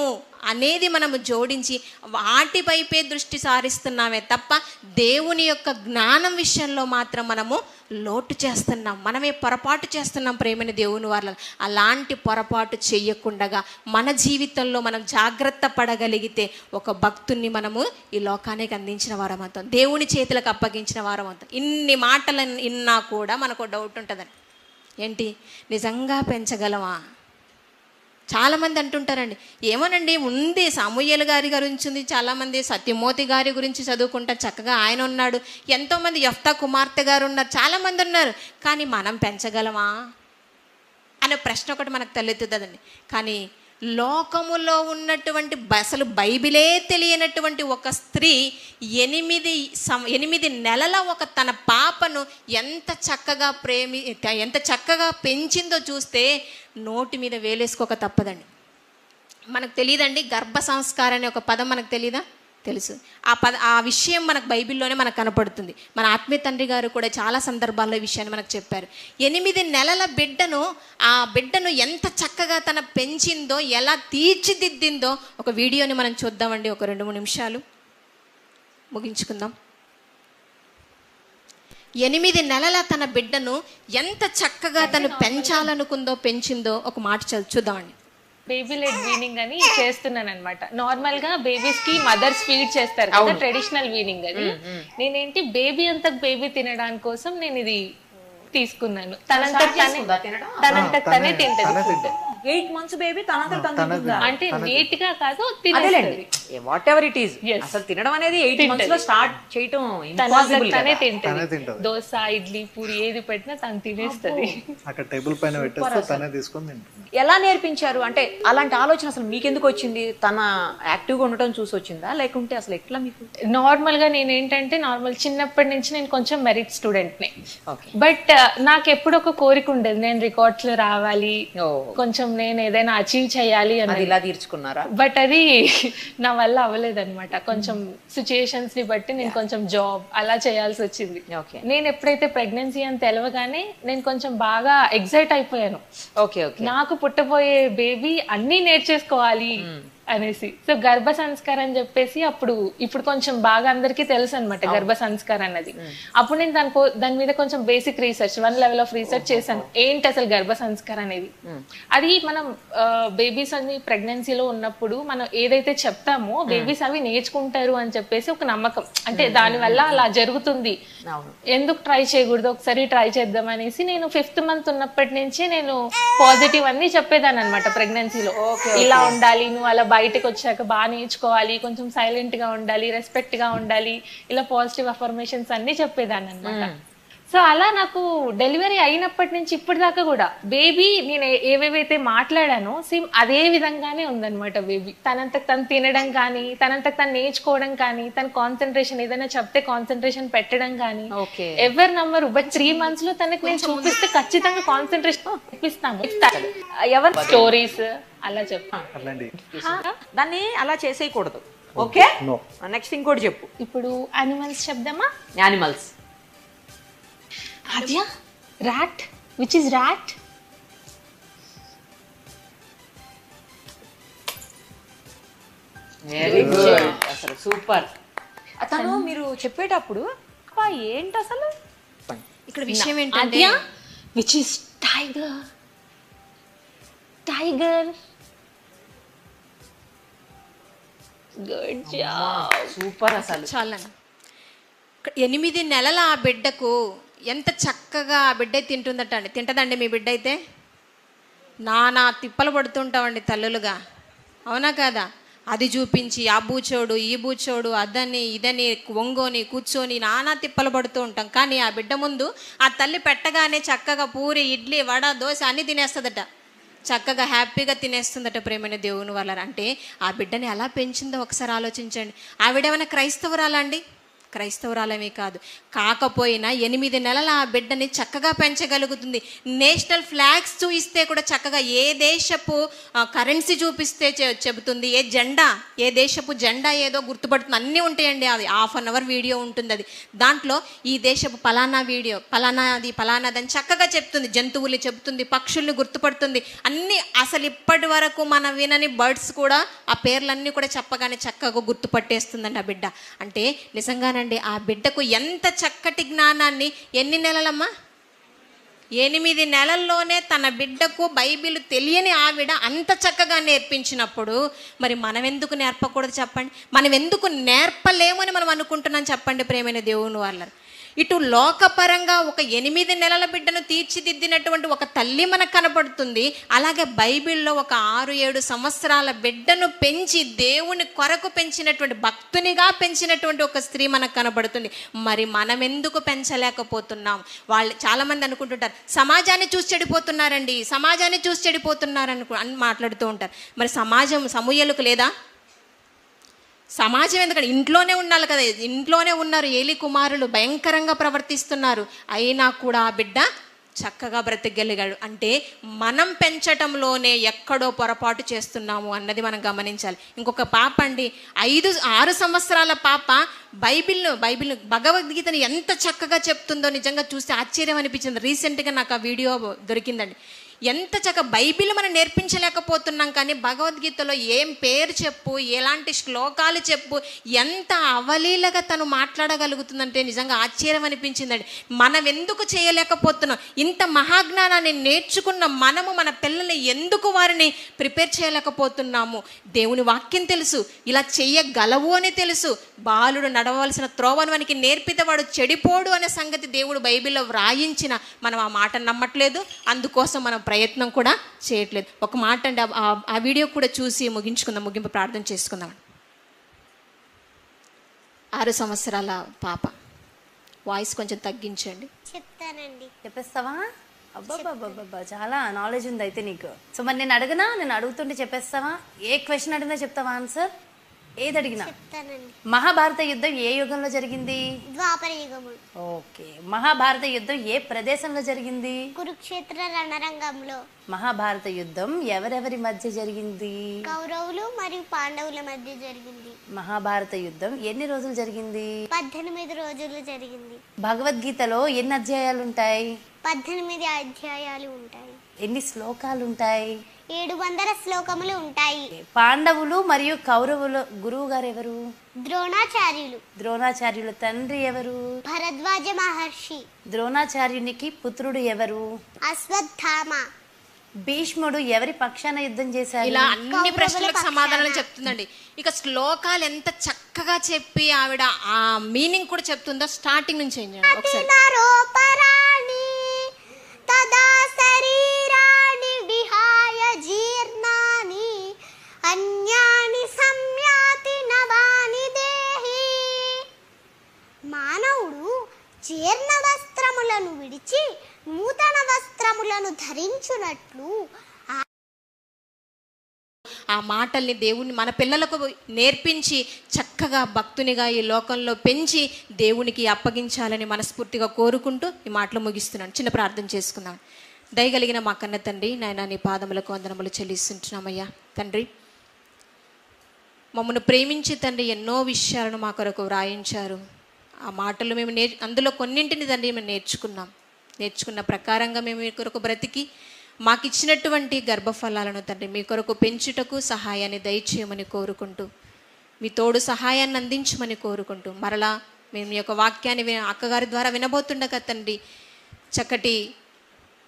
అనేది మనము జోడించి వాటి వైపే దృష్టి సారిస్తున్నామే తప్ప దేవుని యొక్క జ్ఞానం విషయంలో మాత్రం మనము లోటు చేస్తున్నాం, మనమే పొరపాటు చేస్తున్నాం ప్రేమని దేవుని వాళ్ళ. అలాంటి పొరపాటు చెయ్యకుండా మన జీవితంలో మనం జాగ్రత్త పడగలిగితే ఒక భక్తుని మనము ఈ లోకానికి అందించిన వారం అవుతాం, దేవుని చేతులకు అప్పగించిన వారం అవుతాం. ఇన్ని మాటలు విన్నా కూడా మనకు డౌట్ ఉంటుందండి, ఏంటి నిజంగా పెంచగలమా? చాలామంది అంటుంటారండి, ఏమోనండి ఉంది సమూయేలు గారి గురించి ఉంది, చాలామంది సత్యమూర్తి గారి గురించి చదువుకుంటా చక్కగా ఆయన ఉన్నాడు, ఎంతోమంది యెఫ్తా కుమార్తె గారు ఉన్నారు, చాలామంది ఉన్నారు, కానీ మనం పెంచగలమా అనే ప్రశ్న ఒకటి మనకు తలెత్తుతుందండి. కానీ లోకములో ఉన్నటువంటి అసలు బైబిలే తెలియనటువంటి ఒక స్త్రీ 8 నెలల తన పాపను ఎంత చక్కగా పెంచిందో చూస్తే నోటి మీద వేలేసుకోక తప్పదండి. మనకు తెలియదండి, గర్భ సంస్కారం అనే ఒక పదం మనకు తెలీదా? తెలుసు. ఆ విషయం మనకు బైబిల్లోనే మనకు కనపడుతుంది. మన ఆత్మీయ తండ్రి గారు కూడా చాలా సందర్భాల్లో ఈ విషయాన్ని మనకు చెప్పారు. 8 నెలల బిడ్డను ఎంత చక్కగా తన పెంచిందో, ఎలా తీర్చిదిద్దిందో ఒక వీడియోని మనం చూద్దామండి. ఒక 2-3 నిమిషాలు ముగించుకుందాం. 8 నెలల తన బిడ్డను ఎంత చక్కగా తను పెంచిందో ఒక మాట చూద్దామండి. బేబీ లెడ్ వీనింగ్ అని చేస్తున్నాను అనమాట. నార్మల్ గా బేబీస్ కి మదర్స్ ఫీడ్ చేస్తారు కదా, ట్రెడిషనల్ వీనింగ్ అది. నేనేంటి బేబీ బేబీ తినడానికి కోసం నేను ఇది తీసుకున్నాను. తనంతకు తనే తింటది. 8 months బేబీ అంటే నీట్ గా కాదు, తినేది వాట్ ఎవర్ ఇట్ ఈస్. అసలు తినడం అనేది 8 months లో స్టార్ట్ చేయటం ఇంపాసిబుల్. తనే తింటది. దోస ఇడ్లీ పూరి ఏది పెట్టినా తను తినేస్తుంది. అక్కడ టేబుల్ పైన పెట్టేస్తే తనే తీసుకొని తింటుంది. ఎలా నేర్పించారు? అంటే అలాంటి ఆలోచన అసలు మీకు ఎందుకు వచ్చింది? తన యాక్టివ్ గా ఉండటం చూసి వచ్చిందా, లేకుంటే అసలు ఎట్లా మీకు? నార్మల్ గా నేనేంటంటే చిన్నప్పటి నుంచి నేను కొంచెం మెరిట్ స్టూడెంట్ నే. బట్ నాకు ఎప్పుడు ఒక కోరిక ఉండేది, నేను రికార్డ్స్ లో రావాలి, కొంచెం నేను ఏదైనా అచీవ్ చేయాలి అని. ఇలా తీర్చుకున్నారా? బట్ అది నా వల్ల అవ్వలేదు అనమాట. కొంచెం సిచ్యుయేషన్స్ ని బట్టి నేను కొంచెం జాబ్ అలా చేయాల్సి వచ్చింది. నేను ఎప్పుడైతే ప్రెగ్నెన్సీ అని తెలవగానే నేను కొంచెం బాగా ఎగ్జైట్ అయిపోయాను. నాకు పుట్టబోయే బేబీ అన్ని నేర్చేసుకోవాలి, అనేసి. సో గర్భ సంస్కారం అని చెప్పేసి ఇప్పుడు కొంచెం బాగా అందరికీ తెలుసు అనమాట గర్భ సంస్కారం అన్నది. అప్పుడు నేను దాని మీద కొంచెం basic research 1 level of research చేశాను. ఏంటి అసలు గర్భ సంస్కారం అనేది? అది మనం బేబీస్ అన్ని ప్రెగ్నెన్సీలో ఉన్నప్పుడు మనం ఏదైతే చెప్తామో బేబీస్ అవి నేర్చుకుంటారు అని చెప్పేసి ఒక నమ్మకం. అంటే దాని వల్ల అలా జరుగుతుంది, ఎందుకు ట్రై చేయకూడదు, ఒకసారి ట్రై చేద్దాం అనేసి నేను 5th మంత్ ఉన్నప్పటి నుంచి నేను పాజిటివ్ అన్ని చెప్పేదాన్ని అనమాట ప్రెగ్నెన్సీలో. ఇలా ఉండాలి, నువ్వు అలా బయటకు వచ్చాక బాగా నేర్చుకోవాలి, కొంచెం సైలెంట్ గా ఉండాలి, రెస్పెక్ట్ గా ఉండాలి, ఇలా పాజిటివ్ అఫర్మేషన్స్ అన్ని చెప్పేదాన్ని అనమాట. సో అలా నాకు డెలివరీ అయినప్పటి నుంచి ఇప్పటిదాకా కూడా బేబీ నేను ఏవేవైతే మాట్లాడానో సేమ్ అదే విధంగానే ఉందన్నమాట. బేబీ తనంతకు తను తినడం కానీ, తనంతకు తను నేర్చుకోవడం కానీ, తన కాన్సన్ట్రేషన్ ఏదైనా చెప్తే కాన్సన్ట్రేషన్ పెట్టడం కానీ ఎవరు నమ్మరు. బట్ 3 months లో తనకి నేను చూపిస్తే ఖచ్చితంగా కాన్సన్ట్రేషన్ ఇప్పిస్తాము. ఎవరు స్టోరీస్ అలా చెప్తాను. దాన్ని అలా చేసేయకూడదు. ఓకే, నెక్స్ట్ ఇంకోటి చెప్పు. ఇప్పుడు యానిమల్స్ చెప్దామా? Animals. Adya, rat. Which is rat? Very good, అసలు సూపర్. అతను మీరు చెప్పేటప్పుడు ఏంటి అసలు ఇక్కడ విషయం ఏంటంటే Adya, which is tiger. Tiger. Good job. Super అసలు. చాలా 8 నెలల ఆ బిడ్డకు ఎంత చక్కగా ఆ బిడ్డ తింటుందట అండి. తింటదండి మీ బిడ్డ అయితే? నానా తిప్పలు పడుతుంటామండి తల్లులుగా, అవునా కాదా? అది చూపించి ఆ బూచోడు ఈ బూచోడు అదని ఇదని వంగోని కూర్చొని నానా తిప్పలు పడుతూ ఉంటాం. కానీ ఆ బిడ్డ ముందు ఆ తల్లి పెట్టగానే చక్కగా పూరి ఇడ్లీ వడ దోశ అన్నీ తినేస్తుందట, చక్కగా హ్యాపీగా తినేస్తుందట. ప్రేమైన దేవుని వల్ల అంటే ఆ బిడ్డని ఎలా పెంచిందో ఒకసారి ఆలోచించండి. ఆవిడేమైనా క్రైస్తవురాలా అండి? క్రైస్తవురాలమే కాదు. కాకపోయినా 8 నెలల ఆ బిడ్డని చక్కగా పెంచగలుగుతుంది. నేషనల్ ఫ్లాగ్స్ చూపిస్తే కూడా చక్కగా ఏ దేశపు కరెన్సీ చూపిస్తే చెబుతుంది, ఏ దేశపు జెండా ఏదో గుర్తుపడుతుంది, అన్నీ ఉంటాయండి. అది 1/2 hour వీడియో ఉంటుంది. అది దాంట్లో ఈ దేశపు పలానా వీడియో పలానాది అని చక్కగా చెప్తుంది. జంతువుల్ని చెబుతుంది, పక్షుల్ని గుర్తుపడుతుంది, అన్నీ. అసలు ఇప్పటి వరకు మనం వినని బర్డ్స్ కూడా ఆ పేర్లన్నీ కూడా చెప్పగానే చక్కగా గుర్తుపట్టేస్తుందండి ఆ బిడ్డ. అంటే నిజంగానే ఆ బిడ్డకు ఎంత చక్కటి జ్ఞానాన్ని ఎన్ని నెలలమ్మా? 8 నెలల్లోనే తన బిడ్డకు బైబిల్ తెలియని ఆవిడ అంత చక్కగా నేర్పించినప్పుడు మరి మనం ఎందుకు నేర్పకూడదు చెప్పండి? మనం ఎందుకు నేర్పలేమని మనం అనుకుంటున్నాం చెప్పండి ప్రేమైన దేవుని వాళ్ళ? ఇటు లోకపరంగా ఒక 8 నెలల బిడ్డను తీర్చిదిద్దినటువంటి ఒక తల్లి మనకు కనపడుతుంది. అలాగే బైబిల్లో ఒక 6-7 సంవత్సరాల బిడ్డను పెంచి దేవుని కొరకు పెంచినటువంటి భక్తునిగా పెంచినటువంటి ఒక స్త్రీ మనకు కనపడుతుంది. మరి మనం ఎందుకు పెంచలేకపోతున్నాం? వాళ్ళు చాలామంది అనుకుంటుంటారు సమాజాన్ని చూసి చెడిపోతున్నారండి, సమాజాన్ని చూసి చెడిపోతున్నారని మాట్లాడుతూ ఉంటారు. మరి సమాజం సమూయేలుకు లేదా? సమాజం ఎందుకంటే ఇంట్లోనే ఉండాలి కదా, ఇంట్లోనే ఉన్నారు. ఏలి కుమారులు భయంకరంగా ప్రవర్తిస్తున్నారు, అయినా కూడా ఆ బిడ్డ చక్కగా బ్రతికగలిగాడు. అంటే మనం పెంచటంలోనే ఎక్కడో పొరపాటు చేస్తున్నాము అన్నది మనం గమనించాలి. ఇంకొక పాప అండి, 5-6 సంవత్సరాల పాప బైబిల్ భగవద్గీతను ఎంత చక్కగా చెప్తుందో నిజంగా చూస్తే ఆశ్చర్యం అనిపించింది. రీసెంట్గా నాకు ఆ వీడియో దొరికిందండి. ఎంత చక్కగా బైబిల్ మనం నేర్పించలేకపోతున్నాం, కానీ భగవద్గీతలో ఏం పేరు చెప్పు, ఎలాంటి శ్లోకాలు చెప్పు, ఎంత అవలీలగా తను మాట్లాడగలుగుతుందంటే నిజంగా ఆశ్చర్యం అనిపించిందండి. మనం ఎందుకు చేయలేకపోతున్నాం? ఇంత మహాజ్ఞానాన్ని నేర్చుకున్న మనము మన పిల్లల్ని ఎందుకు వారిని ప్రిపేర్ చేయలేకపోతున్నాము? దేవుని వాక్యం తెలుసు, ఇలా చెయ్యగలవు అని తెలుసు. బాలుడు నడవలసిన త్రోవను వానికి నేర్పితే వాడు చెడిపోడు అనే సంగతి దేవుడు బైబిల్లో వ్రాయించిన మనం ఆ మాట నమ్మట్లేదు, అందుకోసం మనం ప్రయత్నం కూడా చేయట్లేదు. ఒక మాట అండి, ఆ వీడియో కూడా చూసి ముగించుకుందాం, ముగింపు ప్రార్థన చేసుకుందాం. 6 సంవత్సరాల పాప, వాయిస్ కొంచెం తగ్గించండి. చెప్తానండి. చెప్పేస్తావా? అబ్బాబ్బాబ్బా, చాలా నాలెడ్జ్ ఉంది అయితే నీకు. సో మరి నేను అడగనా? నేను అడుగుతుంటే చెప్పేస్తావా? ఏ క్వశ్చన్ అడిగినా చెప్తావా ఆన్సర్? ఏది అడిగినా? మహాభారత యుద్ధం ఏ యుగంలో జరిగింది? ద్వాపర యుగము. ఓకే. మహాభారత యుద్ధం ఏ ప్రదేశంలో జరిగింది? కురుక్షేత్ర రణరంగంలో. మహాభారత యుద్ధం ఎవరెవరి మధ్య జరిగింది? కౌరవులు మరియు పాండవుల మధ్య జరిగింది. మహాభారత యుద్ధం ఎన్ని రోజులు జరిగింది? 18 రోజులు జరిగింది. భగవద్గీతలో ఎన్ని అధ్యాయాలు ఉంటాయి? 18 అధ్యాయాలు ఉంటాయి. ఎన్ని శ్లోకాలు ఉంటాయి? 700 శ్లోకములు ఉంటాయి. పాండవులు మరియు కౌరవుల గురువు గారు ఎవరు? ద్రోణాచార్యులు. ద్రోణాచార్యుల తండ్రి ఎవరు? భరద్వాజ మహర్షి. ద్రోణాచార్యునికి పుత్రుడు ఎవరు? అశ్వత్థామ. భీష్ముడు ఎవరి పక్షాన యుద్ధం చేశారు? ఇలా అన్ని ప్రశ్నలకు సమాధానాలు చెప్తుందండి. ఇక శ్లోకాలు ఎంత చక్కగా చెప్పి ఆవిడ ఆ మీనింగ్ కూడా చెప్తుందో స్టార్టింగ్ నుంచి ఒకసారి. నరోపరాణి తదా శరీరాణి విహాయ జీర్ణాని అన్యాని సంయాతి నవాని దేహి. మానవుడు జీర్ణ వస్త్రములను విడిచి నూతన వస్త్రములను ధరించునట్లు ఆ మాటల్ని దేవుని మన పిల్లలకు నేర్పించి చక్కగా భక్తునిగా ఈ లోకంలో పెంచి దేవునికి అప్పగించాలని మనస్ఫూర్తిగా కోరుకుంటూ ఈ మాటలు ముగిస్తున్నాను. చిన్న ప్రార్థన చేసుకుందాం. దయగలిగిన మా కన్న తండ్రి, నాయన నీ పాదములకు వందనములు చెల్లిస్తుంటున్నామయ్యా. తండ్రి, మమ్మల్ని ప్రేమించి తండ్రి ఎన్నో విషయాలను మా కొరకు వ్రాయించారు. ఆ మాటలు మేము అందులో కొన్నింటిని తండ్రి మేము నేర్చుకున్న ప్రకారంగా మేము మీ కొరకు బ్రతికి మాకు ఇచ్చినటువంటి గర్భఫలాలను తండ్రి మీ కొరకు పెంచుటకు సహాయాన్ని దయచేయమని కోరుకుంటూ, మీ తోడు సహాయాన్ని అందించమని కోరుకుంటూ, మరలా మేము మీ యొక్క వాక్యాన్ని అక్కగారి ద్వారా వినబోతుండగా తండ్రి చక్కటి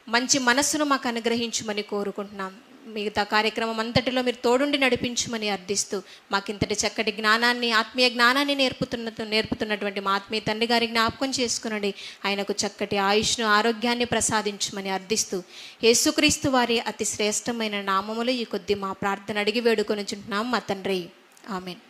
మంచి మనస్సును మాకు అనుగ్రహించమని కోరుకుంటున్నాం. మిగతా కార్యక్రమం అంతటిలో మీరు తోడుండి నడిపించమని అర్థిస్తూ, మాకింతటి చక్కటి జ్ఞానాన్ని, ఆత్మీయ జ్ఞానాన్ని నేర్పుతున్నటువంటి మా ఆత్మీయ తండ్రి గారి జ్ఞాపకం చేసుకునండి. ఆయనకు చక్కటి ఆయుష్ను, ఆరోగ్యాన్ని ప్రసాదించమని అర్థిస్తూ, యేసుక్రీస్తు వారి అతి శ్రేష్టమైన నామములో ఈ కొద్ది మా ప్రార్థన అడిగి వేడుకొనుచుంటున్నాం మా తండ్రి. ఆమెన్.